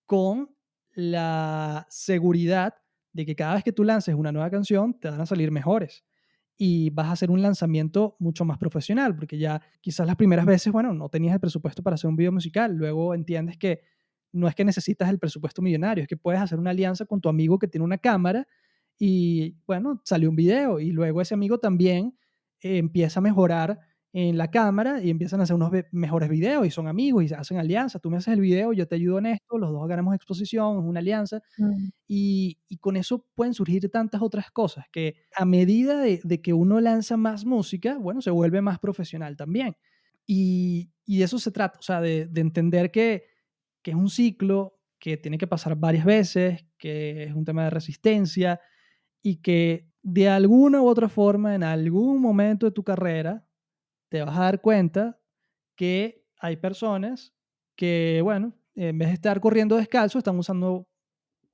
con la seguridad de que cada vez que tú lances una nueva canción, te van a salir mejores y vas a hacer un lanzamiento mucho más profesional, porque ya quizás las primeras veces, bueno, no tenías el presupuesto para hacer un video musical, luego entiendes que no es que necesitas el presupuesto millonario, es que puedes hacer una alianza con tu amigo que tiene una cámara y, bueno, salió un video y luego ese amigo también empieza a mejorar en la cámara y empiezan a hacer unos mejores videos y son amigos y se hacen alianzas. Tú me haces el video, yo te ayudo en esto, los dos ganamos exposición, es una alianza mm, y con eso pueden surgir tantas otras cosas que a medida de que uno lanza más música, bueno, se vuelve más profesional también. Y de eso se trata, o sea, de entender que es un ciclo, que tiene que pasar varias veces, que es un tema de resistencia y que de alguna u otra forma, en algún momento de tu carrera, te vas a dar cuenta que hay personas que, bueno, en vez de estar corriendo descalzo, están usando,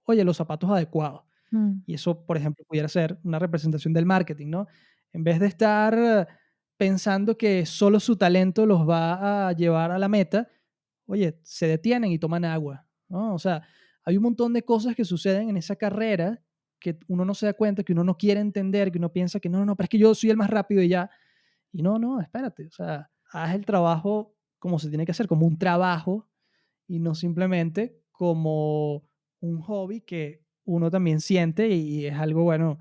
oye, los zapatos adecuados. mm, Y eso, por ejemplo, pudiera ser una representación del marketing, ¿no? En vez de estar pensando que solo su talento los va a llevar a la meta, oye, se detienen y toman agua, ¿no? O sea, hay un montón de cosas que suceden en esa carrera que uno no se da cuenta, que uno no quiere entender, que uno piensa que no, no, pero es que yo soy el más rápido y ya. Y no, no, espérate, o sea, haz el trabajo como se tiene que hacer, como un trabajo y no simplemente como un hobby que uno también siente y es algo, bueno,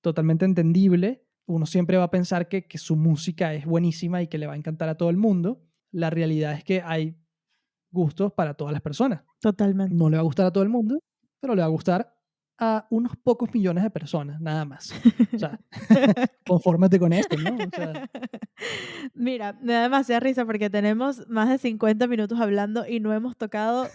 totalmente entendible. Uno siempre va a pensar que su música es buenísima y que le va a encantar a todo el mundo. La realidad es que hay gustos para todas las personas. totalmente. No le va a gustar a todo el mundo, pero le va a gustar a unos pocos millones de personas, nada más. O sea, confórmate con eso, ¿no? O sea, Mira, me da demasiada risa porque tenemos más de 50 minutos hablando y no hemos tocado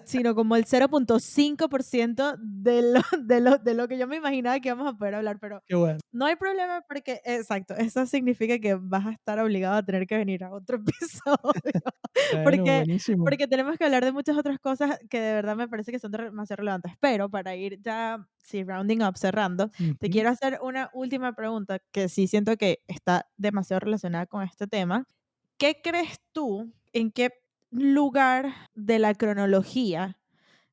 sino como el 0.5% de lo que yo me imaginaba que íbamos a poder hablar, pero qué bueno. no hay problema porque, exacto, eso significa que vas a estar obligado a tener que venir a otro episodio, Bueno, porque, buenísimo. porque tenemos que hablar de muchas otras cosas que de verdad me parece que son demasiado relevantes. Pero para ir ya, sí, rounding up, cerrando, te Ujú. quiero hacer una última pregunta que sí siento que está demasiado relacionada con este tema. ¿Qué crees tú, en qué lugar de la cronología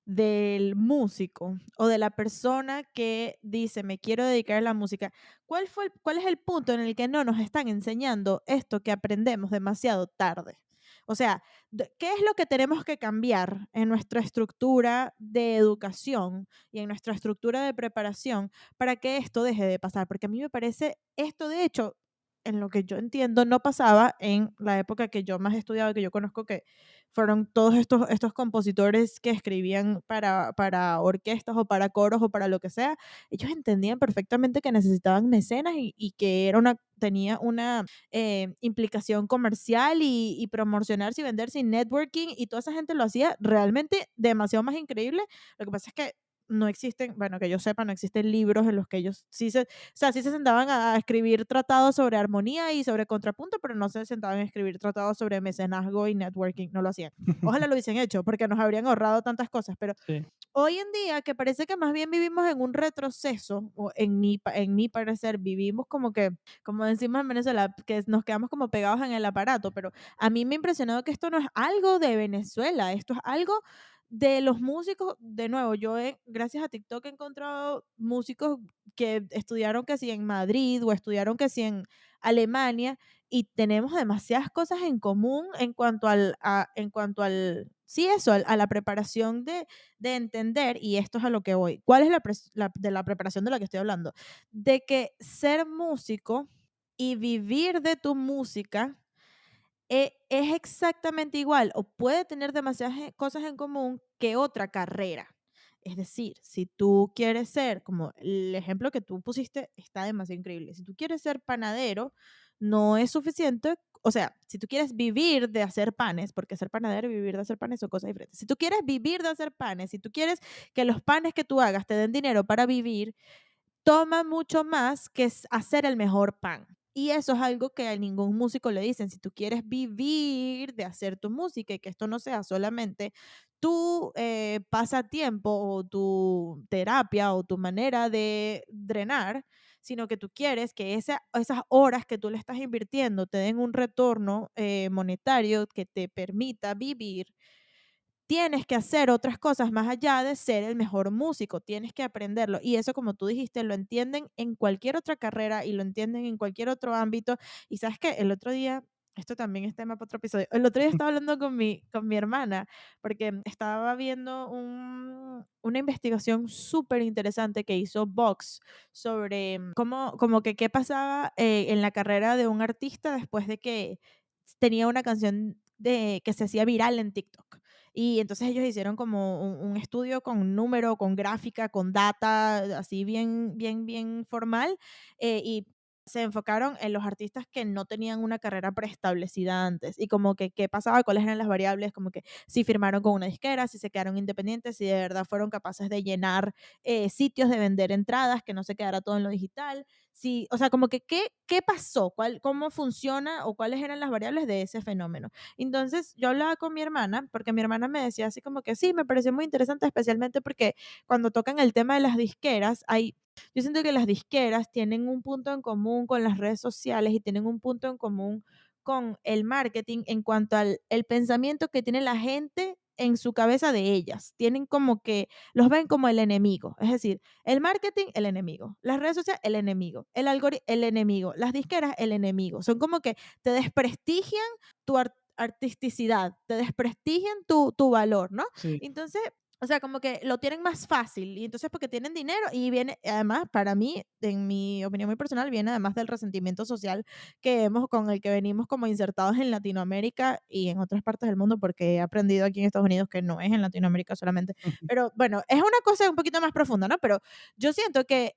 del músico o de la persona que dice, me quiero dedicar a la música, cuál es el punto en el que no nos están enseñando esto que aprendemos demasiado tarde? O sea, ¿qué es lo que tenemos que cambiar en nuestra estructura de educación y en nuestra estructura de preparación para que esto deje de pasar? Porque a mí me parece esto, de hecho, en lo que yo entiendo, no pasaba en la época que yo más he estudiado, que yo conozco, que fueron todos estos compositores que escribían para orquestas o para coros o para lo que sea. Ellos entendían perfectamente que necesitaban mecenas y que tenía una implicación comercial y promocionarse y venderse y networking, y toda esa gente lo hacía realmente demasiado más increíble. Lo que pasa es que no existen, bueno, que yo sepa, no existen libros en los que ellos sí se sentaban a escribir tratados sobre armonía y sobre contrapunto, pero no se sentaban a escribir tratados sobre mecenazgo y networking, no lo hacían. Ojalá lo hubiesen hecho, porque nos habrían ahorrado tantas cosas, pero Sí. hoy en día, que parece que más bien vivimos en un retroceso, o en mi parecer, vivimos como que, como decimos en Venezuela, que nos quedamos como pegados en el aparato, pero a mí me ha impresionado que esto no es algo de Venezuela, esto es algo de los músicos. De nuevo, gracias a TikTok he encontrado músicos que estudiaron que si en Madrid o estudiaron que si en Alemania, y tenemos demasiadas cosas en común sí, eso, a la preparación de entender, y esto es a lo que voy. ¿Cuál es de la preparación de la que estoy hablando? De que ser músico y vivir de tu música es exactamente igual o puede tener demasiadas cosas en común que otra carrera. Es decir, si tú quieres ser, como el ejemplo que tú pusiste está demasiado increíble, si tú quieres ser panadero, no es suficiente, o sea, si tú quieres vivir de hacer panes, porque ser panadero y vivir de hacer panes son cosas diferentes. Si tú quieres vivir de hacer panes, si tú quieres que los panes que tú hagas te den dinero para vivir, toma mucho más que hacer el mejor pan. Y eso es algo que a ningún músico le dicen. Si tú quieres vivir de hacer tu música y que esto no sea solamente tu pasatiempo o tu terapia o tu manera de drenar, sino que tú quieres que esas horas que tú le estás invirtiendo te den un retorno monetario que te permita vivir, tienes que hacer otras cosas más allá de ser el mejor músico, tienes que aprenderlo. Y eso, como tú dijiste, lo entienden en cualquier otra carrera y lo entienden en cualquier otro ámbito. Y sabes que el otro día, esto también es tema para otro episodio, el otro día estaba hablando con mi hermana porque estaba viendo una investigación súper interesante que hizo Vox sobre como que qué pasaba en la carrera de un artista después de que tenía una canción que se hacía viral en TikTok. Y entonces ellos hicieron como un estudio con número, con gráfica, con data, así bien formal, y se enfocaron en los artistas que no tenían una carrera preestablecida antes y como que qué pasaba, cuáles eran las variables, como que si firmaron con una disquera, si se quedaron independientes, si de verdad fueron capaces de llenar sitios, de vender entradas, que no se quedara todo en lo digital, si, o sea, como que qué pasó, cómo funciona o cuáles eran las variables de ese fenómeno. Entonces, yo hablaba con mi hermana, porque mi hermana me decía así como que sí, me pareció muy interesante, especialmente porque cuando tocan el tema de las disqueras, yo siento que las disqueras tienen un punto en común con las redes sociales y tienen un punto en común con el marketing en cuanto al el pensamiento que tiene la gente en su cabeza de ellas. Tienen como que los ven como el enemigo, es decir, el marketing, el enemigo, las redes sociales, el enemigo, el algoritmo, el enemigo, las disqueras, el enemigo. Son como que te desprestigian tu artisticidad, te desprestigian tu valor, ¿no? Sí. Entonces, o sea, como que lo tienen más fácil y entonces porque tienen dinero y viene, además, para mí, en mi opinión muy personal, viene además del resentimiento social con el que venimos como insertados en Latinoamérica y en otras partes del mundo, porque he aprendido aquí en Estados Unidos que no es en Latinoamérica solamente. Pero bueno, es una cosa un poquito más profunda, ¿no? Pero yo siento que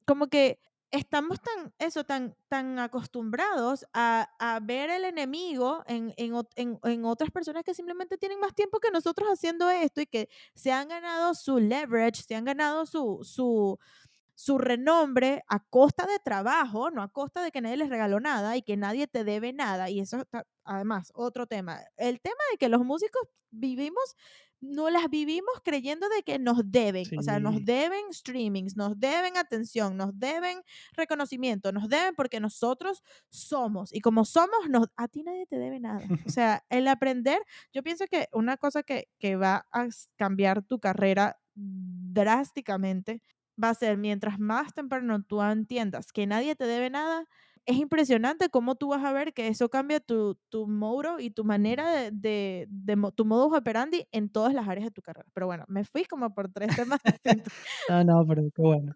como que estamos tan acostumbrados a ver el enemigo en otras personas que simplemente tienen más tiempo que nosotros haciendo esto y que se han ganado su leverage, se han ganado su renombre a costa de trabajo, no a costa de que nadie les regaló nada y que nadie te debe nada. Y eso está, además, otro tema. El tema de que los músicos vivimos, no las vivimos creyendo de que nos deben, o sea, nos Sí. deben streamings, nos deben atención, nos deben reconocimiento, nos deben porque nosotros somos y como somos, a ti nadie te debe nada. O sea, el aprender, yo pienso que una cosa que va a cambiar tu carrera drásticamente va a ser mientras más temprano tú entiendas que nadie te debe nada, es impresionante cómo tú vas a ver que eso cambia tu modo y tu manera tu modus operandi en todas las áreas de tu carrera. Pero bueno, me fui como por tres temas distintos. No, no, pero qué bueno.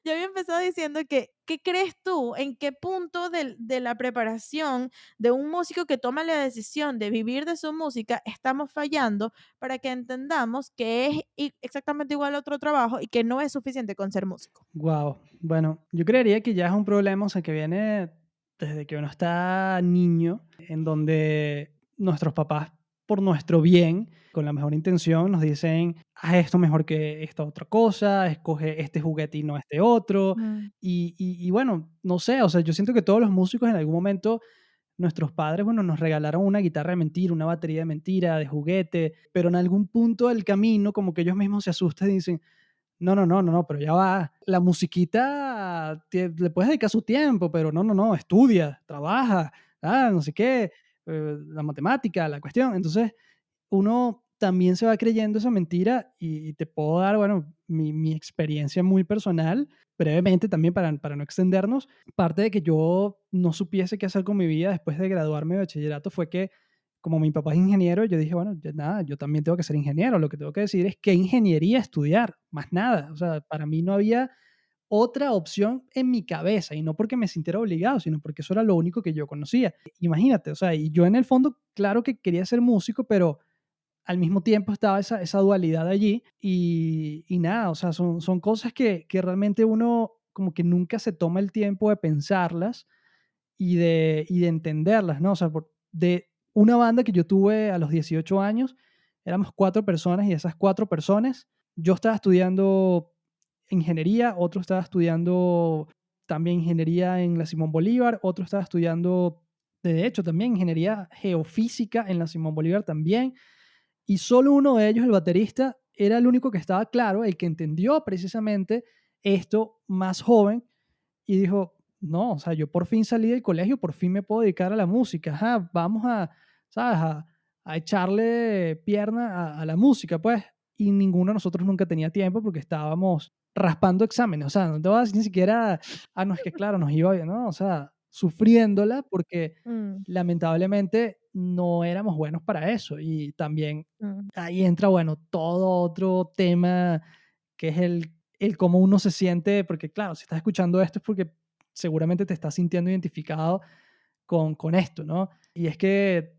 Yo había empezado diciendo que, ¿qué crees tú? ¿En qué punto de la preparación de un músico que toma la decisión de vivir de su música estamos fallando para que entendamos que es exactamente igual a otro trabajo y que no es suficiente con ser músico? Wow. Bueno, yo creería que ya es un problema, o sea, que viene desde que uno está niño, en donde nuestros papás, por nuestro bien, con la mejor intención, nos dicen, haz esto mejor que esta otra cosa, escoge este juguete y no este otro. Mm, Y bueno, no sé, o sea, yo siento que todos los músicos en algún momento, nuestros padres, bueno, nos regalaron una guitarra de mentira, una batería de mentira, de juguete, pero en algún punto del camino, como que ellos mismos se asustan y dicen, no, no, no, no, no, pero ya va. La musiquita le puedes dedicar su tiempo, pero no, no, no, estudia, trabaja, no sé qué, la matemática, la cuestión. Entonces, uno también se va creyendo esa mentira y te puedo dar, bueno, mi experiencia muy personal, brevemente también para no extendernos, parte de que yo no supiese qué hacer con mi vida después de graduarme de bachillerato fue que, como mi papá es ingeniero, yo dije, bueno, ya nada, yo también tengo que ser ingeniero, lo que tengo que decir es qué ingeniería estudiar, más nada. O sea, para mí no había otra opción en mi cabeza, y no porque me sintiera obligado, sino porque eso era lo único que yo conocía. Imagínate, o sea, y yo en el fondo, claro que quería ser músico, pero al mismo tiempo estaba esa dualidad allí y nada, o sea, son cosas que realmente uno como que nunca se toma el tiempo de pensarlas y de entenderlas, ¿no? O sea, de una banda que yo tuve a los 18 años, éramos 4 personas y esas 4 personas, yo estaba estudiando ingeniería, otro estaba estudiando también ingeniería en la Simón Bolívar, otro estaba estudiando, de hecho, también ingeniería geofísica en la Simón Bolívar también, y solo uno de ellos, el baterista, era el único que estaba claro, el que entendió precisamente esto más joven y dijo, no, o sea, yo por fin salí del colegio, por fin me puedo dedicar a la música, ajá, vamos a, ¿sabes? A echarle pierna a la música, pues. Y ninguno de nosotros nunca tenía tiempo porque estábamos raspando exámenes, o sea, no te voy a decir ni siquiera, no, es que claro, nos iba bien, ¿no? O sea, sufriéndola porque Mm, lamentablemente no éramos buenos para eso. Y también mm, ahí entra, bueno, todo otro tema que es el cómo uno se siente, porque claro, si estás escuchando esto es porque seguramente te estás sintiendo identificado con esto, ¿no? Y es que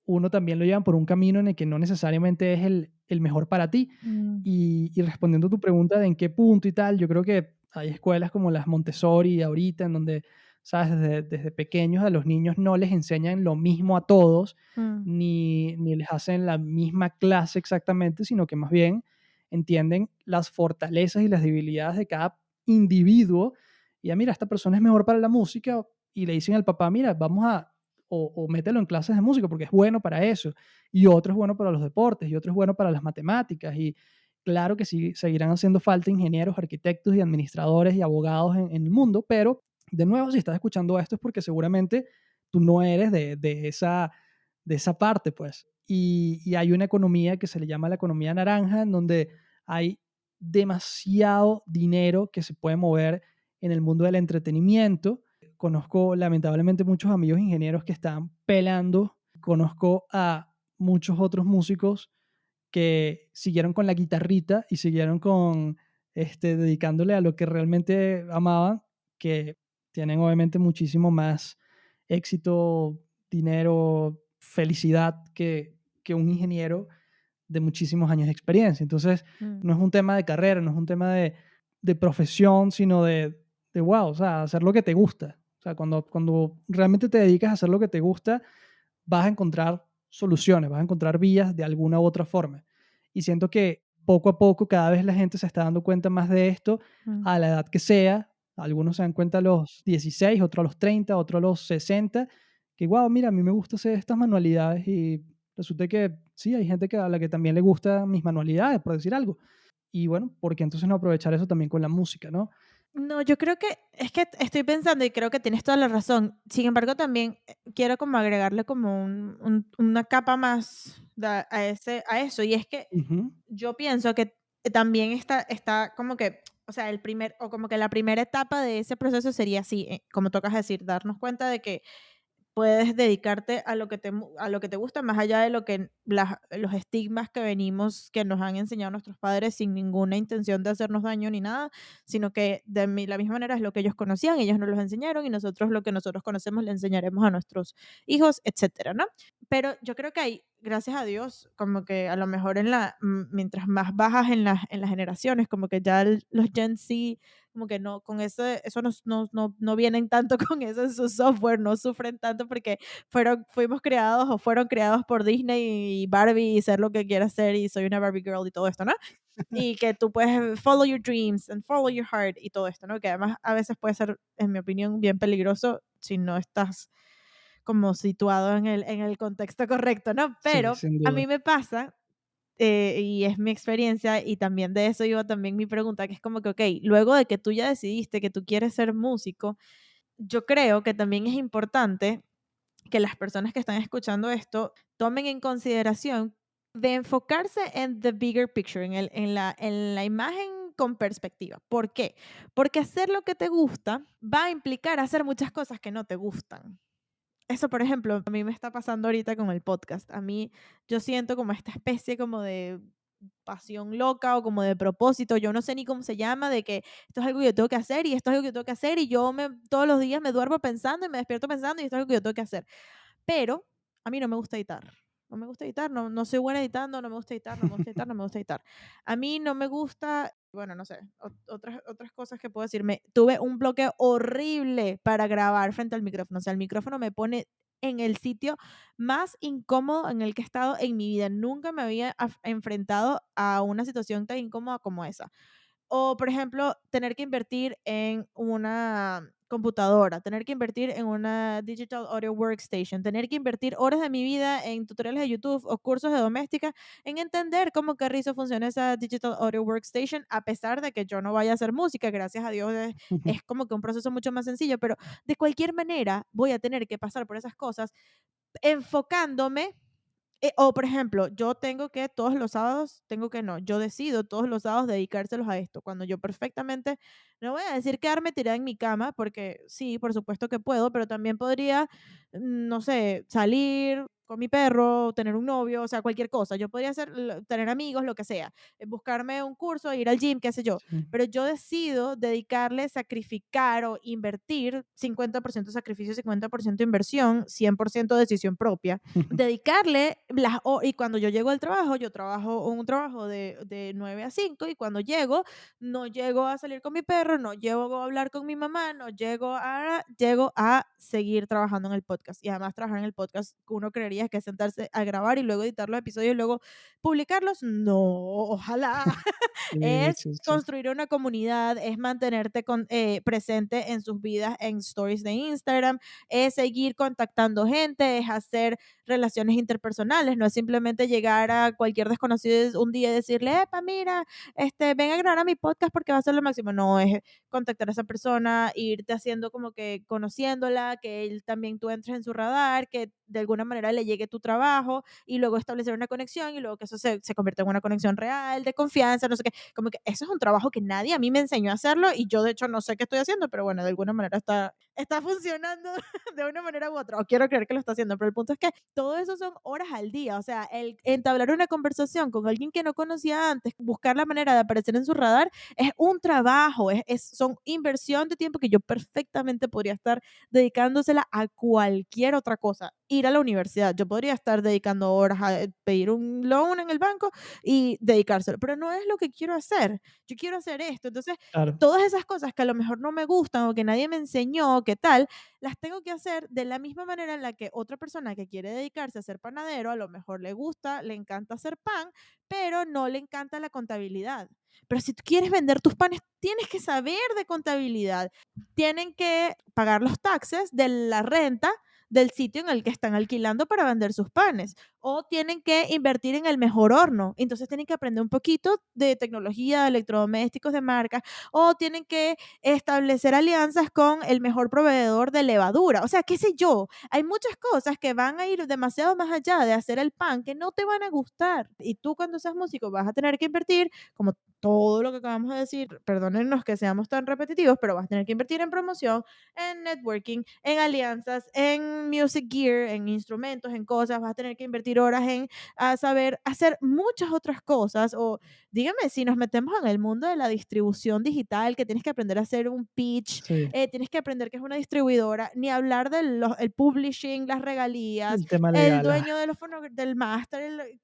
uno también lo lleva por un camino en el que no necesariamente es el mejor para ti. mm, Y respondiendo a tu pregunta de en qué punto y tal, yo creo que hay escuelas como las Montessori ahorita, en donde, ¿sabes? Desde pequeños a los niños no les enseñan lo mismo a todos, mm, ni les hacen la misma clase exactamente, sino que más bien entienden las fortalezas y las debilidades de cada individuo. Y mira, esta persona es mejor para la música y le dicen al papá, mira, vamos a, o mételo en clases de música porque es bueno para eso, y otro es bueno para los deportes, y otro es bueno para las matemáticas, y claro que sí, seguirán haciendo falta ingenieros, arquitectos y administradores y abogados en el mundo, pero de nuevo, si estás escuchando esto es porque seguramente tú no eres de esa parte, pues. Y hay una economía que se le llama la economía naranja, en donde hay demasiado dinero que se puede mover en el mundo del entretenimiento. Conozco lamentablemente muchos amigos ingenieros que están pelando. Conozco a muchos otros músicos que siguieron con la guitarrita y siguieron dedicándole a lo que realmente amaban, que tienen obviamente muchísimo más éxito, dinero, felicidad que un ingeniero de muchísimos años de experiencia. Entonces, mm. no es un tema de carrera, no es un tema de profesión, sino wow, o sea, hacer lo que te gusta. O sea, cuando realmente te dedicas a hacer lo que te gusta, vas a encontrar soluciones, vas a encontrar vías de alguna u otra forma. Y siento que poco a poco cada vez la gente se está dando cuenta más de esto Mm. a la edad que sea. Algunos se dan cuenta a los 16, otros a los 30, otros a los 60, que wow, mira, a mí me gusta hacer estas manualidades y resulta que sí, hay gente a la que también le gustan mis manualidades, por decir algo. Y bueno, ¿por qué entonces no aprovechar eso también con la música, no? No, yo creo que es que estoy pensando y creo que tienes toda la razón. Sin embargo, también quiero como agregarle como una capa más a eso. Y es que Ujú, yo pienso que también está como que, o sea, o como que la primera etapa de ese proceso sería así, como tocas decir, darnos cuenta de que puedes dedicarte a lo que a lo que te gusta, más allá de lo que los estigmas que que nos han enseñado nuestros padres sin ninguna intención de hacernos daño ni nada, sino que la misma manera es lo que ellos conocían, ellos nos los enseñaron y nosotros lo que nosotros conocemos le enseñaremos a nuestros hijos, etcétera, ¿no? Pero yo creo que hay, gracias a Dios, como que a lo mejor mientras más bajas en las generaciones, como que ya los Gen Z como que no, con eso no vienen tanto con eso en su software, no sufren tanto porque fuimos creados o fueron creados por Disney y Barbie y ser lo que quieras ser y soy una Barbie girl y todo esto, ¿no? Y que tú puedes follow your dreams and follow your heart y todo esto, ¿no? Que además a veces puede ser, en mi opinión, bien peligroso si no estás como situado en el contexto correcto, ¿no? sí, Pero sin a duda. mí me pasa y es mi experiencia y también de eso iba también mi pregunta, que es como que, okey, luego de que tú ya decidiste que tú quieres ser músico, yo creo que también es importante que las personas que están escuchando esto tomen en consideración de enfocarse en the bigger picture, en la imagen con perspectiva. ¿Por qué? Porque hacer lo que te gusta va a implicar hacer muchas cosas que no te gustan. Eso, por ejemplo, a mí me está pasando ahorita con el podcast. A mí, yo siento como esta especie como de pasión loca o como de propósito, yo no sé ni cómo se llama, de que esto es algo que yo tengo que hacer y esto es algo que yo tengo que hacer y todos los días me duermo pensando y me despierto pensando y esto es algo que yo tengo que hacer. Pero a mí no me gusta editar. No me gusta editar, no soy buena editando, no me gusta editar, no me gusta editar, no me gusta editar. A mí no me gusta, bueno, no sé, otras cosas que puedo decirme. Tuve un bloqueo horrible para grabar frente al micrófono. O sea, el micrófono me pone en el sitio más incómodo en el que he estado en mi vida. Nunca me había enfrentado a una situación tan incómoda como esa. O, por ejemplo, tener que invertir en una computadora, tener que invertir en una digital audio workstation, tener que invertir horas de mi vida en tutoriales de YouTube o cursos de doméstica en entender cómo carrizo funciona esa digital audio workstation, a pesar de que yo no vaya a hacer música, gracias a Dios es como que un proceso mucho más sencillo, pero de cualquier manera voy a tener que pasar por esas cosas enfocándome o, por ejemplo, yo tengo que todos los sábados, tengo que no, yo decido todos los sábados dedicárselos a esto, cuando yo perfectamente, no voy a decir quedarme tirada en mi cama, porque sí, por supuesto que puedo, pero también podría, no sé, salir con mi perro, tener un novio, o sea, cualquier cosa. Yo podría hacer, tener amigos, lo que sea, buscarme un curso, ir al gym, qué sé yo, Sí. pero yo decido dedicarle, sacrificar o invertir 50% sacrificio, 50% inversión, 100% decisión propia dedicarle y cuando yo llego al trabajo, yo trabajo un trabajo de 9 a 5 y cuando llego, no llego a salir con mi perro, no llego a hablar con mi mamá, no llego a seguir trabajando en el podcast. Y además trabajar en el podcast, que uno creería que es sentarse a grabar y luego editar los episodios y luego publicarlos. No, ojalá. Sí, Es sí, sí. construir una comunidad, es mantenerte presente en sus vidas en stories de Instagram, es seguir contactando gente, es hacer relaciones interpersonales, no es simplemente llegar a cualquier desconocido un día y decirle, epa, mira, ven a grabar a mi podcast porque va a ser lo máximo. No, es contactar a esa persona, irte haciendo como que conociéndola, que él también tú entres en su radar, que de alguna manera le llegue tu trabajo y luego establecer una conexión y luego que eso se convierta en una conexión real, de confianza, no sé qué. Como que eso es un trabajo que nadie a mí me enseñó a hacerlo y yo de hecho no sé qué estoy haciendo, pero bueno, de alguna manera está funcionando de una manera u otra, o quiero creer que lo está haciendo, pero el punto es que todo eso son horas al día, o sea, el entablar una conversación con alguien que no conocía antes, buscar la manera de aparecer en su radar, es un trabajo, son inversión de tiempo que yo perfectamente podría estar dedicándosela a cualquier otra cosa. Ir a la universidad, yo podría estar dedicando horas a pedir un loan en el banco y dedicárselo, pero no es lo que quiero hacer. Yo quiero hacer esto. Entonces, Claro, todas esas cosas que a lo mejor no me gustan o que nadie me enseñó, qué tal, las tengo que hacer de la misma manera en la que otra persona que quiere dedicarse a ser panadero, a lo mejor le gusta, le encanta hacer pan, pero no le encanta la contabilidad. Pero si tú quieres vender tus panes, tienes que saber de contabilidad. Tienen que pagar los taxes de la renta del sitio en el que están alquilando para vender sus panes o tienen que invertir en el mejor horno. Entonces tienen que aprender un poquito de tecnología, de electrodomésticos de marca o tienen que establecer alianzas con el mejor proveedor de levadura. O sea, qué sé yo, hay muchas cosas que van a ir demasiado más allá de hacer el pan que no te van a gustar. Y tú cuando seas músico vas a tener que invertir, como todo lo que acabamos de decir, perdónennos que seamos tan repetitivos, pero vas a tener que invertir en promoción, en networking, en alianzas, en music gear, en instrumentos, en cosas, vas a tener que invertir horas en saber hacer muchas otras cosas o dígame, si nos metemos en el mundo de la distribución digital, que tienes que aprender a hacer un pitch, sí, tienes que aprender que es una distribuidora, ni hablar del el publishing, las regalías, el tema el legal, dueño de del máster,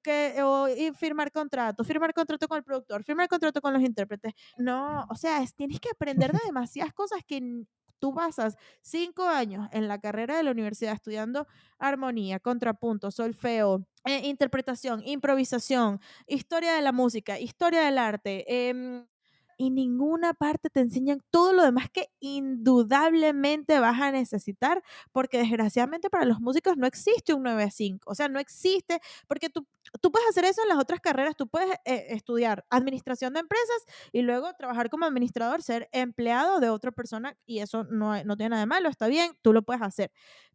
y firmar contrato con el productor, firmar contrato con los intérpretes. No, o sea, tienes que aprender de demasiadas cosas que tú pasas 5 años en la carrera de la universidad estudiando armonía, contrapunto, solfeo, interpretación, improvisación, historia de la música, historia del arte, y ninguna parte te enseñan todo lo demás que indudablemente vas a necesitar, porque desgraciadamente para los músicos no existe un 9 a 5, o sea, no existe, porque tú puedes hacer eso en las otras carreras, tú puedes estudiar administración de empresas y luego trabajar como administrador, ser empleado de otra persona y eso no tiene nada de malo, está bien, tú lo puedes hacer.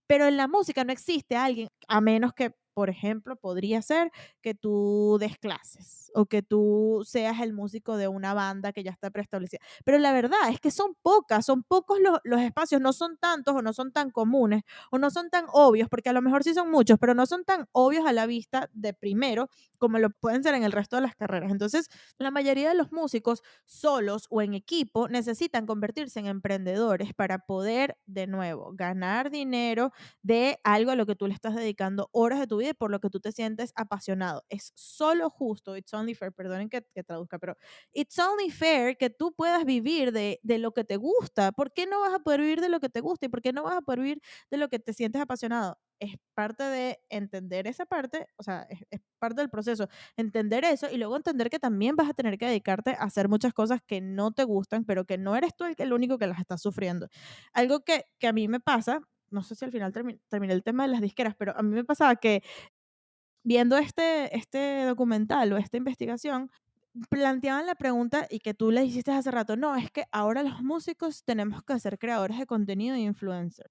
Pero en la música no existe alguien, a menos que por ejemplo, podría ser que tú des clases o que tú seas el músico de una banda que ya está preestablecida. Pero la verdad es que son pocos los espacios, no son tantos o no son tan comunes o no son tan obvios, porque a lo mejor sí son muchos, pero no son tan obvios a la vista de primero como lo pueden ser en el resto de las carreras. Entonces, la mayoría de los músicos solos o en equipo necesitan convertirse en emprendedores para poder, de nuevo, ganar dinero de algo a lo que tú le estás dedicando horas de tu vida y por lo que tú te sientes apasionado. Es solo justo, it's only fair, perdonen que traduzca, pero it's only fair que tú puedas vivir de lo que te gusta. ¿Por qué no vas a poder vivir de lo que te gusta y por qué no vas a poder vivir de lo que te sientes apasionado? Es parte de entender esa parte, o sea, es parte del proceso, entender eso y luego entender que también vas a tener que dedicarte a hacer muchas cosas que no te gustan, pero que no eres tú el único que las está sufriendo. Algo que a mí me pasa, no sé si al final terminé el tema de las disqueras, pero a mí me pasaba que viendo este documental o esta investigación, planteaban la pregunta y que tú le hiciste hace rato, no, es que ahora los músicos tenemos que ser creadores de contenido e influencers.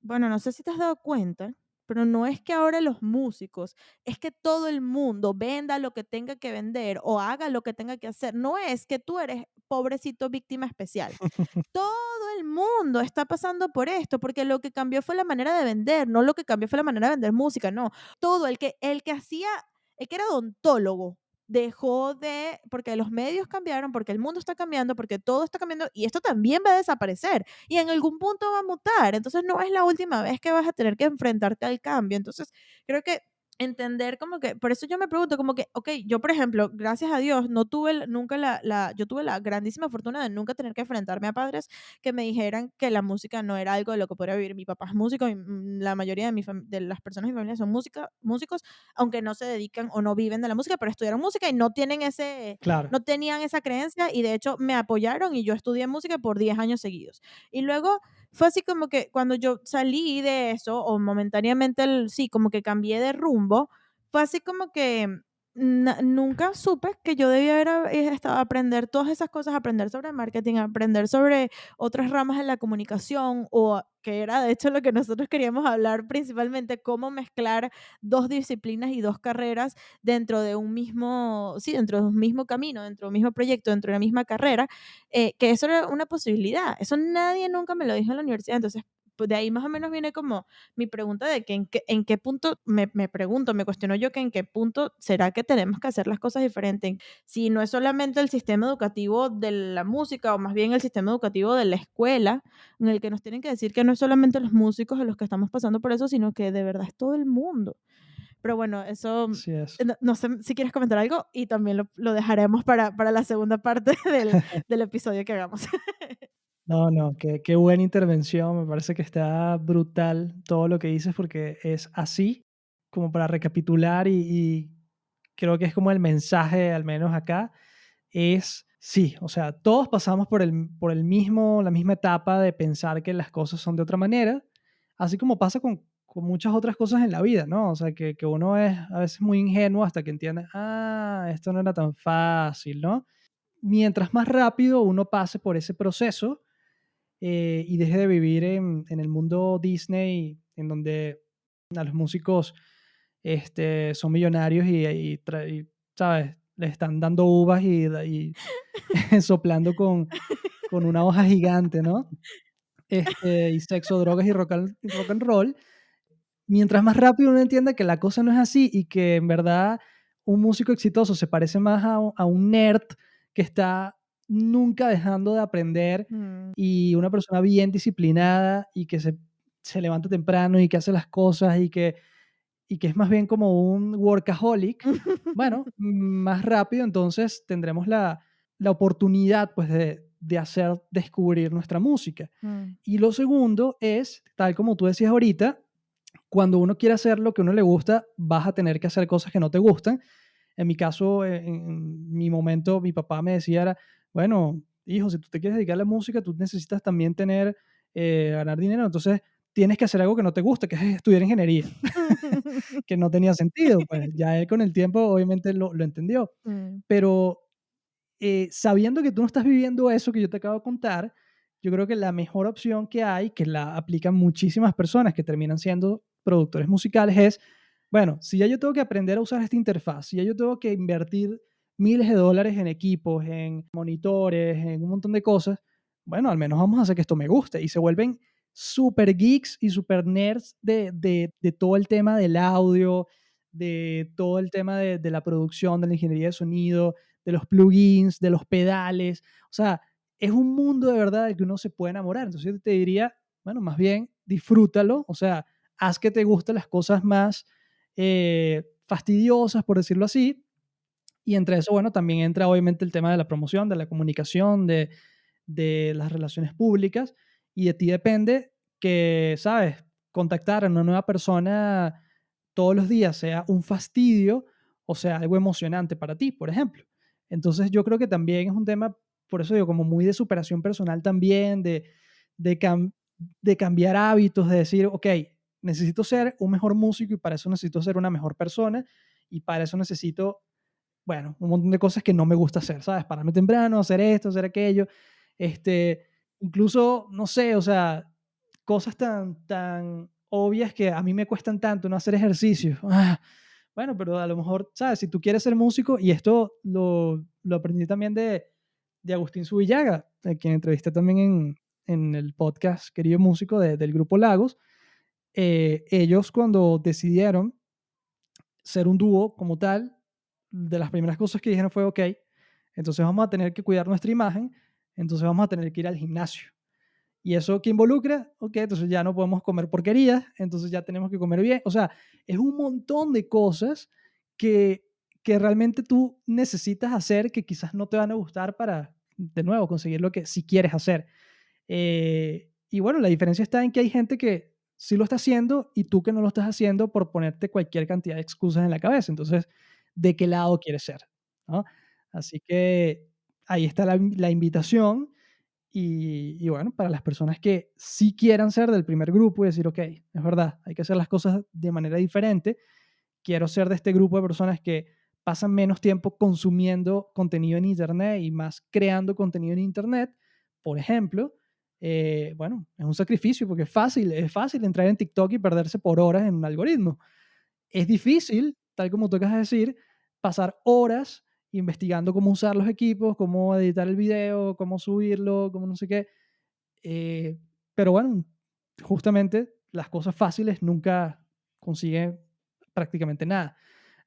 Bueno, no sé si te has dado cuenta, pero no es que ahora los músicos, es que todo el mundo venda lo que tenga que vender o haga lo que tenga que hacer. No es que tú eres pobrecito víctima especial. Todo el mundo está pasando por esto, porque lo que cambió fue la manera de vender, no lo que cambió fue la manera de vender música, no. Todo el que hacía, el que era odontólogo, dejó de, porque los medios cambiaron, porque el mundo está cambiando, porque todo está cambiando y esto también va a desaparecer y en algún punto va a mutar. Entonces no es la última vez que vas a tener que enfrentarte al cambio. Entonces creo que entender como que, por eso yo me pregunto como que, ok, yo por ejemplo, gracias a Dios, no tuve nunca yo tuve la grandísima fortuna de nunca tener que enfrentarme a padres que me dijeran que la música no era algo de lo que podría vivir. Mi papá es músico y la mayoría de las personas de mi familia son músicos, aunque no se dedican o no viven de la música, pero estudiaron música y Claro. no tenían esa creencia y de hecho me apoyaron y yo estudié música por 10 años seguidos. Y luego fue así como que cuando yo salí de eso, o momentáneamente, sí, como que cambié de rumbo, fue así como que nunca supe que yo debía haber estado a aprender todas esas cosas, aprender sobre marketing, aprender sobre otras ramas de la comunicación, o que era de hecho lo que nosotros queríamos hablar principalmente, cómo mezclar dos disciplinas y dos carreras dentro de un mismo, sí, dentro de un mismo camino, dentro de un mismo proyecto, dentro de una misma carrera, que eso era una posibilidad. Eso nadie nunca me lo dijo en la universidad. Entonces, pues de ahí más o menos viene como mi pregunta de que en qué punto, me pregunto, me cuestiono yo que en qué punto será que tenemos que hacer las cosas diferentes. Si no es solamente el sistema educativo de la música, o más bien el sistema educativo de la escuela, en el que nos tienen que decir que no es solamente los músicos a los que estamos pasando por eso, sino que de verdad es todo el mundo. Pero bueno, eso, Así es. no sé si quieres comentar algo y también lo dejaremos para la segunda parte del episodio que hagamos. No, no, qué buena intervención. Me parece que está brutal todo lo que dices porque es así, como para recapitular y creo que es como el mensaje, al menos acá, es sí, o sea, todos pasamos por el mismo, la misma etapa de pensar que las cosas son de otra manera, así como pasa con muchas otras cosas en la vida, ¿no? O sea, que uno es a veces muy ingenuo hasta que entiende, ah, esto no era tan fácil, ¿no? Mientras más rápido uno pase por ese proceso, y deje de vivir en el mundo Disney, en donde a los músicos son millonarios y, ¿sabes? Le están dando uvas y soplando con una hoja gigante, ¿no? Y sexo, drogas y rock and roll. Mientras más rápido uno entienda que la cosa no es así y que en verdad un músico exitoso se parece más a un nerd que está nunca dejando de aprender Mm. y una persona bien disciplinada y que se levanta temprano y que hace las cosas y que es más bien como un workaholic, bueno, más rápido entonces tendremos la oportunidad pues de hacer descubrir nuestra música. Mm. Y lo segundo es, tal como tú decías ahorita, cuando uno quiere hacer lo que a uno le gusta, vas a tener que hacer cosas que no te gustan. En mi caso, en mi momento, mi papá me decía, era, bueno, hijo, si tú te quieres dedicar a la música, tú necesitas también ganar dinero, entonces tienes que hacer algo que no te gusta, que es estudiar ingeniería, que no tenía sentido, pues ya él con el tiempo obviamente lo entendió, Mm. pero sabiendo que tú no estás viviendo eso que yo te acabo de contar, yo creo que la mejor opción que hay, que la aplican muchísimas personas que terminan siendo productores musicales, es Bueno, si ya yo tengo que aprender a usar esta interfaz, si ya yo tengo que invertir miles de dólares en equipos, en monitores, en un montón de cosas, bueno, al menos vamos a hacer que esto me guste. Y se vuelven super geeks y super nerds de todo el tema del audio, de todo el tema de la producción, de la ingeniería de sonido, de los plugins, de los pedales. O sea, es un mundo de verdad del que uno se puede enamorar. Entonces yo te diría, bueno, más bien disfrútalo, o sea, haz que te gusten las cosas más fastidiosas, por decirlo así. Y entre eso, bueno, también entra obviamente el tema de la promoción, de la comunicación, de las relaciones públicas. Y de ti depende que, ¿sabes? Contactar a una nueva persona todos los días sea un fastidio o sea algo emocionante para ti, por ejemplo. Entonces yo creo que también es un tema, por eso digo, como muy de superación personal también, de, cam- de cambiar hábitos, de decir, ok, necesito ser un mejor músico y para eso necesito ser una mejor persona y para eso necesito, bueno, un montón de cosas que no me gusta hacer, ¿sabes? Pararme temprano, hacer esto, hacer aquello, este, incluso, no sé, o sea, cosas tan obvias que a mí me cuestan tanto, no hacer ejercicio. Bueno, pero a lo mejor, ¿sabes? Si tú quieres ser músico, y esto lo aprendí también de Agustín Subillaga, a quien entrevisté también en el podcast Querido Músico del grupo Lagos. Ellos cuando decidieron ser un dúo como tal, de las primeras cosas que dijeron fue, ok, entonces vamos a tener que cuidar nuestra imagen, entonces vamos a tener que ir al gimnasio. ¿Y eso qué involucra? Ok, entonces ya no podemos comer porquerías, entonces ya tenemos que comer bien. O sea, es un montón de cosas que, que realmente tú necesitas hacer que quizás no te van a gustar para, de nuevo, conseguir lo que sí quieres hacer. Y bueno, la diferencia está en que hay gente que sí lo está haciendo y tú que no lo estás haciendo por ponerte cualquier cantidad de excusas en la cabeza. Entonces, ¿de qué lado quieres ser? ¿No? Así que ahí está la invitación y bueno, para las personas que sí quieran ser del primer grupo y decir, ok, es verdad, hay que hacer las cosas de manera diferente, quiero ser de este grupo de personas que pasan menos tiempo consumiendo contenido en Internet y más creando contenido en Internet, por ejemplo, bueno, es un sacrificio porque es fácil entrar en TikTok y perderse por horas en un algoritmo. Es difícil, tal como tú acabas de decir, pasar horas investigando cómo usar los equipos, cómo editar el video, cómo subirlo, cómo no sé qué. Eh, pero bueno, justamente las cosas fáciles nunca consiguen prácticamente nada.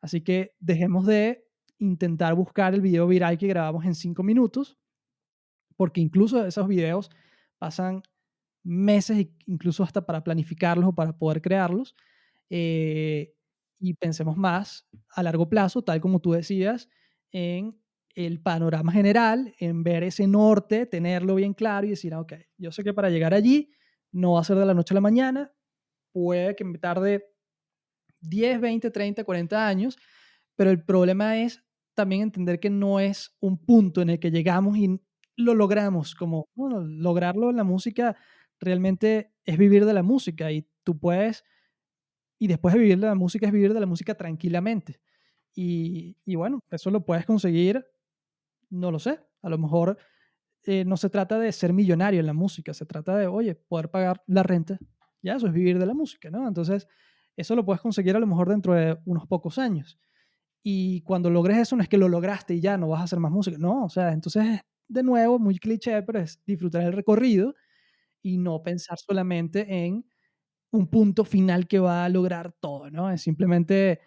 Así que dejemos de intentar buscar el video viral que grabamos en 5 minutos, porque incluso esos videos pasan meses, incluso hasta para planificarlos o para poder crearlos. eh, y pensemos más a largo plazo, tal como tú decías, en el panorama general, en ver ese norte, tenerlo bien claro y decir, ok, yo sé que para llegar allí no va a ser de la noche a la mañana, puede que me tarde 10, 20, 30, 40 años, pero el problema es también entender que no es un punto en el que llegamos y lo logramos, como, bueno, lograrlo en la música realmente es vivir de la música y tú puedes, y después de vivir de la música es vivir de la música tranquilamente. Y bueno, eso lo puedes conseguir, no lo sé, a lo mejor no se trata de ser millonario en la música, se trata de, oye, poder pagar la renta, ya eso es vivir de la música, ¿no? Entonces, eso lo puedes conseguir a lo mejor dentro de unos pocos años. Y cuando logres eso, no es que lo lograste y ya no vas a hacer más música, no, o sea, entonces, de nuevo, muy cliché, pero es disfrutar el recorrido y no pensar solamente en un punto final que va a lograr todo, ¿no? Es simplemente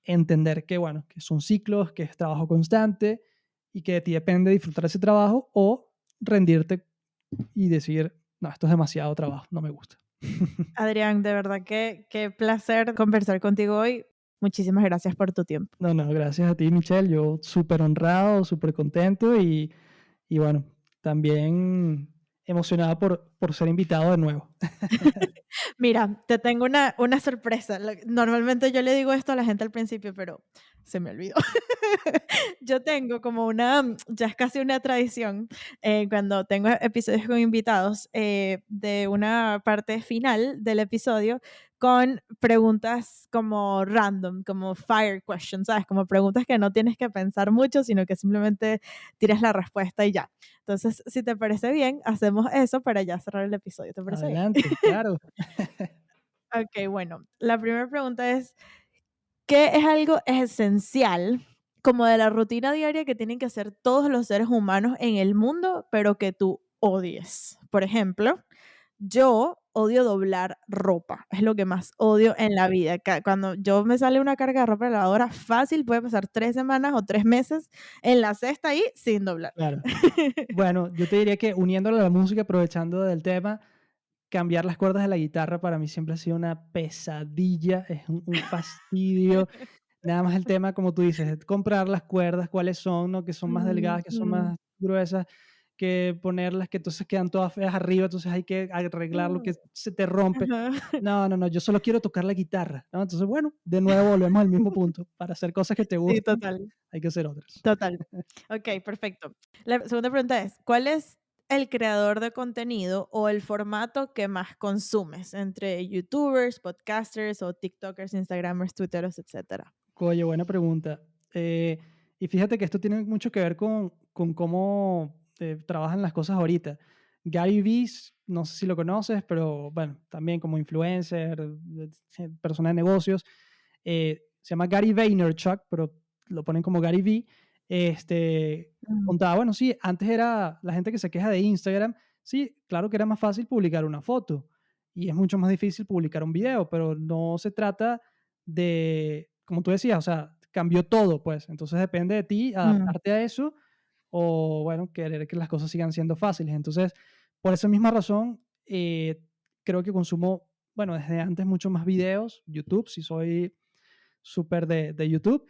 entender que, bueno, que son ciclos, que es trabajo constante y que de ti depende disfrutar ese trabajo o rendirte y decir, no, esto es demasiado trabajo, no me gusta. Adrián, de verdad que qué placer conversar contigo hoy. Muchísimas gracias por tu tiempo. No, no, gracias a ti, Michelle. Yo súper honrado, súper contento y bueno, también emocionado por ser invitado de nuevo. Mira, te tengo una sorpresa. Normalmente yo le digo esto a la gente al principio, pero se me olvidó. Yo tengo como ya es casi una tradición, cuando tengo episodios con invitados, de una parte final del episodio con preguntas como random, como fire questions, ¿sabes? Como preguntas que no tienes que pensar mucho, sino que simplemente tiras la respuesta y ya. Entonces, si te parece bien, hacemos eso para ya cerrar el episodio. ¿Te parece bien? Adelante, claro. Ok, bueno, la primera pregunta es, ¿Qué es algo esencial, como de la rutina diaria que tienen que hacer todos los seres humanos en el mundo, pero que tú odies? Por ejemplo, yo odio doblar ropa, es lo que más odio en la vida. Cuando yo me sale una carga de ropa en la lavadora, fácil puede pasar 3 semanas o 3 meses en la cesta ahí sin doblar. Claro. Bueno, yo te diría que uniéndolo a la música, aprovechando del tema, cambiar las cuerdas de la guitarra para mí siempre ha sido una pesadilla, es un fastidio. Nada más el tema, como tú dices, es comprar las cuerdas, cuáles son, ¿no? Que son más delgadas, que son Ujú. más gruesas, que ponerlas, que entonces quedan todas feas arriba, entonces hay que arreglarlo, que se te rompe. Ajá. No, no, no, yo solo quiero tocar la guitarra, ¿no? Entonces, bueno, de nuevo volvemos al mismo punto. Para hacer cosas que te Sí, gustan, total. hay que hacer otras. Total. Okey, perfecto. La segunda pregunta es, ¿cuál es el creador de contenido o el formato que más consumes entre youtubers, podcasters o tiktokers, instagramers, twitteros, etcétera? Oye, buena pregunta. Eh, y fíjate que esto tiene mucho que ver con cómo trabajan las cosas ahorita. Gary Vee, no sé si lo conoces, pero bueno, también como influencer, persona de negocios, se llama Gary Vaynerchuk, pero lo ponen como Gary Vee. Mm, Contaba, bueno, sí, antes era la gente que se queja de Instagram, sí, claro que era más fácil publicar una foto y es mucho más difícil publicar un video, pero no se trata de, como tú decías, o sea, cambió todo, pues. Entonces depende de ti mm, adaptarte a eso o, bueno, querer que las cosas sigan siendo fáciles. Entonces, por esa misma razón, creo que consumo, bueno, desde antes mucho más videos, YouTube, si soy súper de YouTube.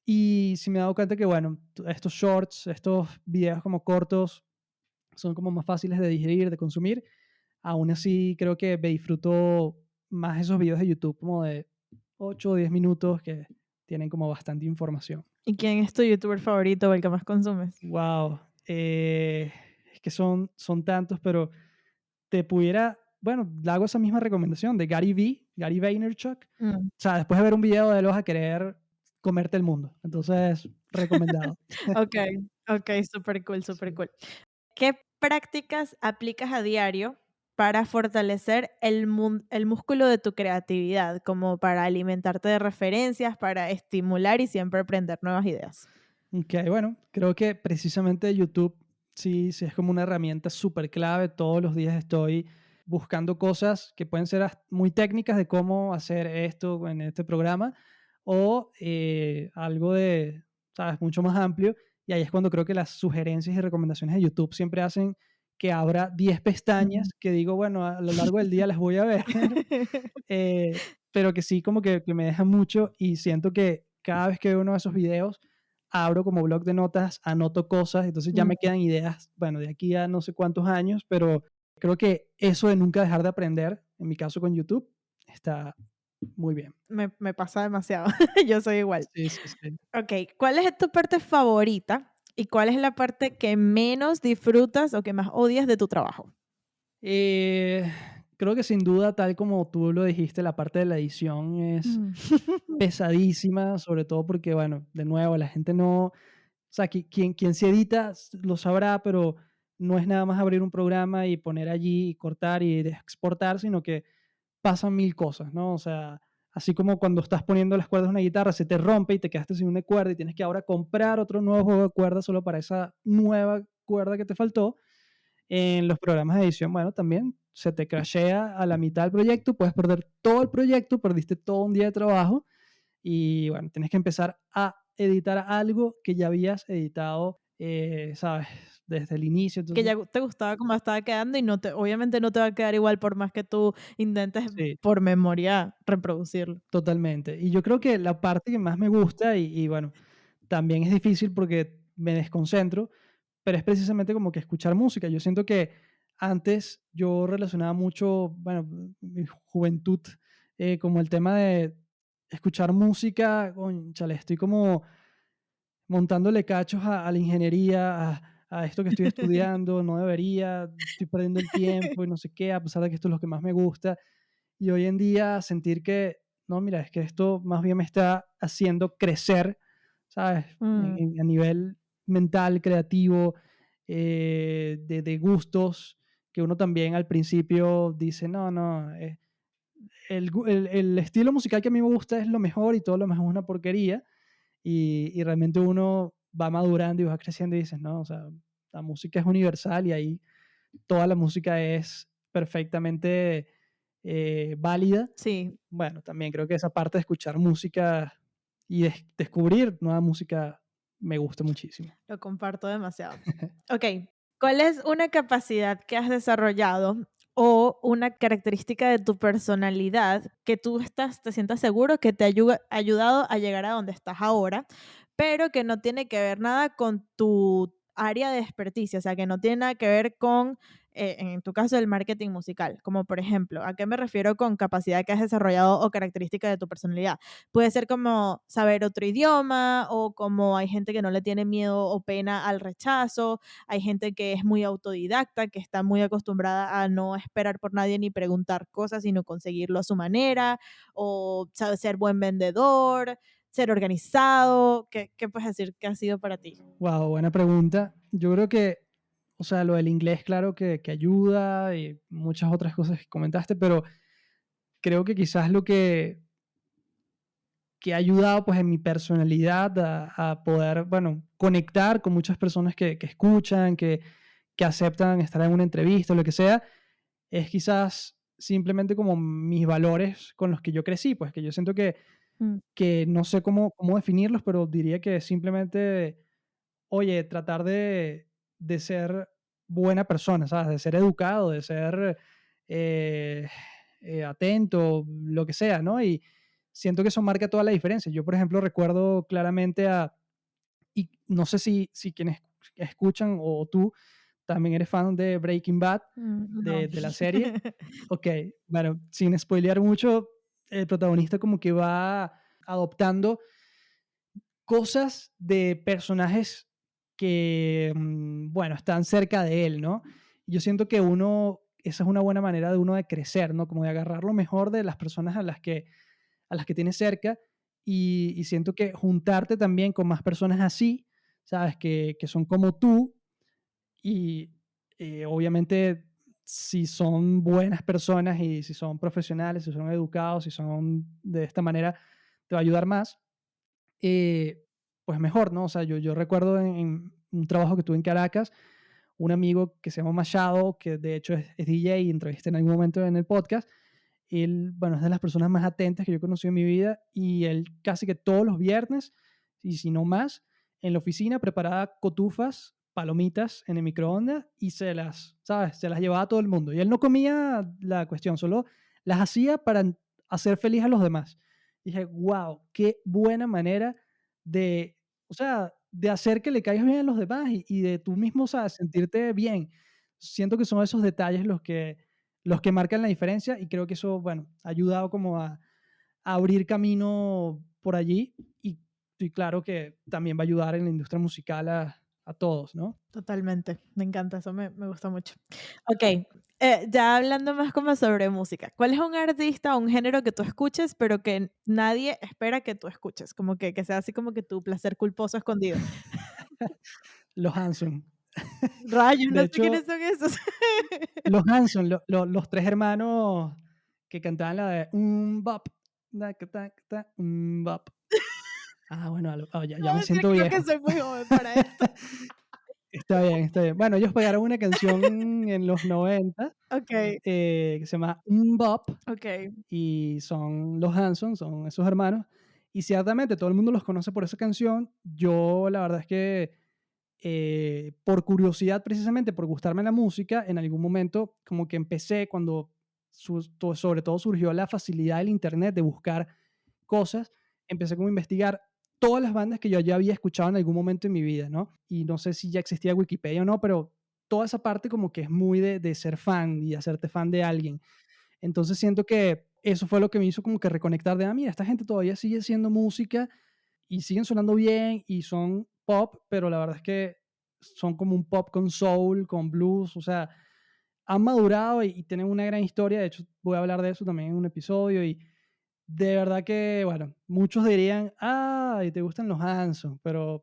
Y sí me he dado cuenta que, bueno, estos shorts, estos videos como cortos, son como más fáciles de digerir, de consumir. Aún así, creo que me disfruto más esos videos de YouTube como de 8 o 10 minutos que tienen como bastante información. ¿y quién es tu youtuber favorito o el que más consumes? Wow, es que son tantos, pero te pudiera, bueno, le hago esa misma recomendación de Gary Vee, Gary Vaynerchuk. Mm. O sea, después de ver un video de él vas a querer comerte el mundo. Entonces, recomendado. Okey, okey, Sí. supercool. ¿Qué prácticas aplicas a diario para fortalecer el músculo de tu creatividad, como para alimentarte de referencias, para estimular y siempre aprender nuevas ideas? Ok, bueno, creo que precisamente YouTube sí, sí es como una herramienta súper clave. Todos los días estoy buscando cosas que pueden ser muy técnicas de cómo hacer esto en este programa o algo de, sabes, mucho más amplio. Y ahí es cuando creo que las sugerencias y recomendaciones de YouTube siempre hacen que abra 10 pestañas Mm. que digo, bueno, a lo largo del día las voy a ver, pero que sí como que me deja mucho y siento que cada vez que veo uno de esos videos, abro como blog de notas, anoto cosas, entonces ya Mm, me quedan ideas, bueno, de aquí a no sé cuántos años, pero creo que eso de nunca dejar de aprender, en mi caso con YouTube, está muy bien. me pasa demasiado, yo soy igual. Sí, sí, sí. Okey, ¿cuál es tu parte favorita y cuál es la parte que menos disfrutas o que más odias de tu trabajo? Eh, Creo que sin duda, tal como tú lo dijiste, la parte de la edición es Mm. pesadísima, sobre todo porque, bueno, de nuevo, la gente no, o sea, quien se edita lo sabrá, pero no es nada más abrir un programa y poner allí y cortar y exportar, sino que pasan mil cosas, ¿no? O sea, así como cuando estás poniendo las cuerdas de una guitarra, se te rompe y te quedaste sin una cuerda y tienes que ahora comprar otro nuevo juego de cuerdas solo para esa nueva cuerda que te faltó. En los programas de edición, bueno, también se te crashea a la mitad del proyecto, puedes perder todo el proyecto, perdiste todo un día de trabajo y bueno, tienes que empezar a editar algo que ya habías editado, ¿sabes? Desde el inicio. Que Entonces, ya te gustaba cómo estaba quedando y obviamente no te va a quedar igual por más que tú intentes sí, por memoria reproducirlo. totalmente. Y yo creo que la parte que más me gusta y bueno, también es difícil porque me desconcentro, pero es precisamente como que escuchar música. Yo siento que antes yo relacionaba mucho, bueno, mi juventud, como el tema de escuchar música, cónchale, estoy como montándole cachos a la ingeniería, a esto que estoy estudiando, no debería, estoy perdiendo el tiempo y no sé qué, a pesar de que esto es lo que más me gusta. Y hoy en día sentir que, no, mira, es que esto más bien me está haciendo crecer, ¿sabes? Mm, A nivel mental, creativo, de gustos, que uno también al principio dice, no, no, el estilo musical que a mí me gusta es lo mejor y todo lo mejor es una porquería. Y realmente uno va madurando y va creciendo y dices, no, o sea, la música es universal y ahí toda la música es perfectamente válida. Sí, Bueno, también creo que esa parte de escuchar música y descubrir nueva música me gusta muchísimo. lo comparto demasiado. Ok, ¿cuál es una capacidad que has desarrollado o una característica de tu personalidad que te sientas seguro que te ha ayudado a llegar a donde estás ahora, pero que no tiene que ver nada con tu área de experticia, o sea, que no tiene nada que ver con, en tu caso, el marketing musical? Como por ejemplo, ¿a qué me refiero con capacidad que has desarrollado o característica de tu personalidad? Puede ser como saber otro idioma o como hay gente que no le tiene miedo o pena al rechazo, hay gente que es muy autodidacta, que está muy acostumbrada a no esperar por nadie ni preguntar cosas, sino conseguirlo a su manera, o sabe ser buen vendedor, ser organizado. ¿Qué puedes decir que ha sido para ti? Wow, buena pregunta. Yo creo que, o sea, lo del inglés, claro que ayuda y muchas otras cosas que comentaste, pero creo que quizás lo que ha ayudado pues en mi personalidad a poder, bueno, conectar con muchas personas que escuchan, que aceptan estar en una entrevista o lo que sea, es quizás simplemente como mis valores con los que yo crecí, pues que yo siento Mm, que no sé cómo definirlos, pero diría que simplemente, oye, tratar de ser buena persona, ¿sabes? De ser educado, de ser eh, atento, lo que sea, ¿no? Y siento que eso marca toda la diferencia. Yo, por ejemplo, recuerdo claramente y no sé si quienes escuchan o tú también eres fan de Breaking Bad, no. de la serie. Ok, bueno, sin spoilear mucho, el protagonista como que va adoptando cosas de personajes que, bueno, están cerca de él, ¿no? Yo siento que esa es una buena manera de uno de crecer, ¿no? Como de agarrar lo mejor de las personas a las que tienes cerca y siento que juntarte también con más personas así, ¿sabes? Que son como tú y obviamente si son buenas personas y si son profesionales, si son educados, si son de esta manera, te va a ayudar más eh, pues mejor, ¿no? O sea, yo recuerdo en un trabajo que tuve en Caracas, un amigo que se llama Machado, que de hecho es DJ y entrevisté en algún momento en el podcast. Él, bueno, es de las personas más atentas que yo he conocido en mi vida y él casi que todos los viernes, y si no más, en la oficina preparaba cotufas, palomitas en el microondas y ¿sabes? Se las llevaba a todo el mundo. Y él no comía la cuestión, solo las hacía para hacer feliz a los demás. Dije, wow, qué buena manera de, o sea, de hacer que le caigas bien a los demás y de tú mismo, o sea, sentirte bien. Siento que son esos detalles los que marcan la diferencia y creo que eso, bueno, ha ayudado como a abrir camino por allí y claro que también va a ayudar en la industria musical a todos, ¿no? Totalmente, me encanta, eso me gusta mucho. Ok, ya hablando más como sobre música, ¿cuál es un artista o un género que tú escuches, pero que nadie espera que tú escuches? Como que sea así como que tu placer culposo escondido. Los Hanson. Rayos, no De sé quiénes hecho, son esos. los Hanson, los tres hermanos que cantaban la de un bop, un bop. Ah, bueno, Te ya voy a me decir, siento creo que viejo. soy muy joven para esto. Está bien, está bien. Bueno, ellos pegaron una canción en los 90 Ok, que se llama Bop ok. y son los Hanson, son esos hermanos. Y ciertamente todo el mundo los conoce por esa canción. Yo la verdad es que por curiosidad, precisamente por gustarme la música, en algún momento como que empecé cuando sobre todo surgió la facilidad del Internet de buscar cosas, empecé como a investigar todas las bandas que yo ya había escuchado en algún momento en mi vida, ¿no? Y no sé si ya existía Wikipedia o no, pero toda esa parte como que es muy de ser fan y hacerte fan de alguien. Entonces siento que eso fue lo que me hizo como que reconectar de, mira, esta gente todavía sigue haciendo música y siguen sonando bien y son pop, pero la verdad es que son como un pop con soul, con blues, o sea, han madurado y tienen una gran historia. De hecho, voy a hablar de eso también en un episodio y de verdad que, bueno, muchos dirían, y te gustan los Hanson, pero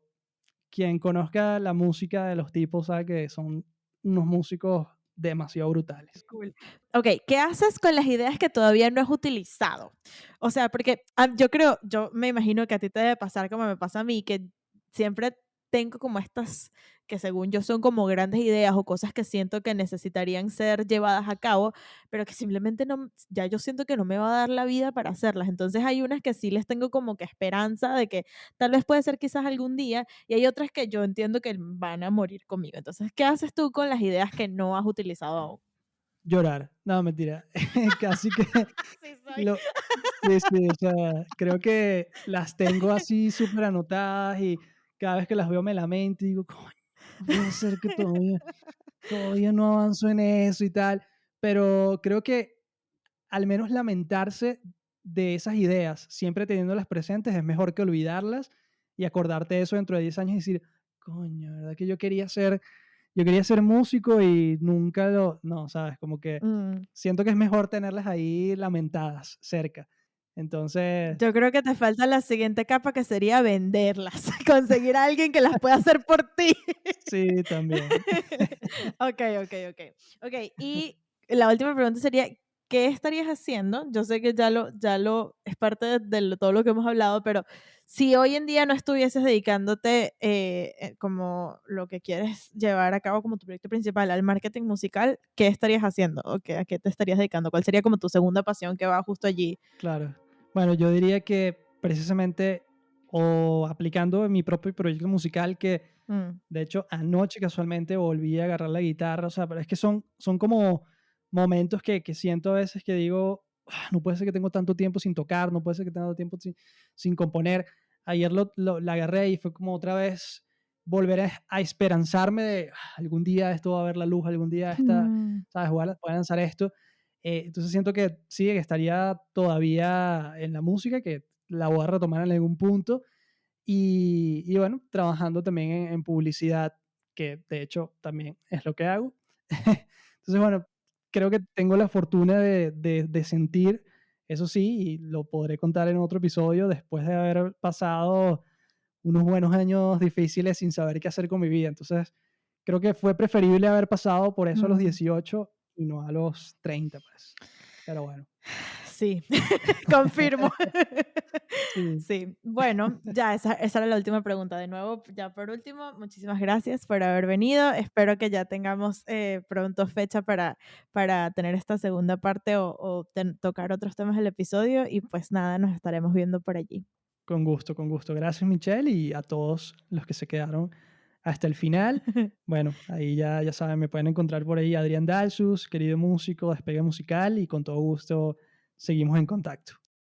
quien conozca la música de los tipos sabe que son unos músicos demasiado brutales. Cool. Ok, ¿qué haces con las ideas que todavía no has utilizado? O sea, porque yo creo, yo me imagino que a ti te debe pasar como me pasa a mí, que siempre tengo como estas que según yo son como grandes ideas o cosas que siento que necesitarían ser llevadas a cabo, pero que simplemente no, ya yo siento que no me va a dar la vida para hacerlas. Entonces hay unas que sí les tengo como que esperanza de que tal vez puede ser quizás algún día y hay otras que yo entiendo que van a morir conmigo. Entonces, ¿qué haces tú con las ideas que no has utilizado aún? Llorar, no, mentira. Casi que Sí soy. lo sí, sí, o sea, creo que las tengo así súper anotadas y cada vez que las veo me lamento y digo: "Coño, no puede ser que todavía no avanzo en eso y tal", pero creo que al menos lamentarse de esas ideas, siempre teniéndolas presentes, es mejor que olvidarlas y acordarte de eso dentro de 10 años y decir: "Coño, ¿verdad que yo quería ser músico y nunca lo", no, ¿sabes? Como que Mm, siento que es mejor tenerlas ahí lamentadas cerca. Entonces, yo creo que te falta la siguiente capa, que sería venderlas, conseguir a alguien que las pueda hacer por ti. sí, también. Okey, okey, okey. Okey, y la última pregunta sería, ¿qué estarías haciendo? Yo sé que ya lo es parte de todo lo que hemos hablado, pero si hoy en día no estuvieses dedicándote, como lo que quieres llevar a cabo como tu proyecto principal al marketing musical, ¿qué estarías haciendo? ¿O qué a qué te estarías dedicando? ¿Cuál sería como tu segunda pasión que va justo allí? Claro. Bueno, yo diría que precisamente o aplicando en mi propio proyecto musical que Mm, de hecho anoche casualmente volví a agarrar la guitarra, o sea, pero es que son como momentos que siento a veces que digo: "Ah, no puede ser que tengo tanto tiempo sin tocar, no puede ser que tengo tiempo sin componer". Ayer la agarré y fue como otra vez volver a esperanzarme de: Algún día esto va a ver la luz, algún día mm. ¿sabes? Voy a lanzar esto". Entonces siento que sí, que estaría todavía en la música, que la voy a retomar en algún punto. Y bueno, trabajando también en publicidad, que de hecho también es lo que hago. Entonces, bueno, creo que tengo la fortuna de sentir, eso sí, y lo podré contar en otro episodio, después de haber pasado unos buenos años difíciles sin saber qué hacer con mi vida. Entonces, creo que fue preferible haber pasado por eso a los Mm, 18 y no a los 30 pues. Pero bueno. sí, confirmo. Sí, Sí, bueno, ya esa era la última pregunta. De nuevo, ya por último, muchísimas gracias por haber venido. Espero que ya tengamos pronto fecha para tener esta segunda parte o tocar otros temas del episodio y pues nada, nos estaremos viendo por allí. con gusto, con gusto. Gracias, Michelle, y a todos los que se quedaron hasta el final. Bueno, ahí ya saben, me pueden encontrar por ahí Adrián Dalsus, querido músico, Despegue Musical, y con todo gusto seguimos en contacto.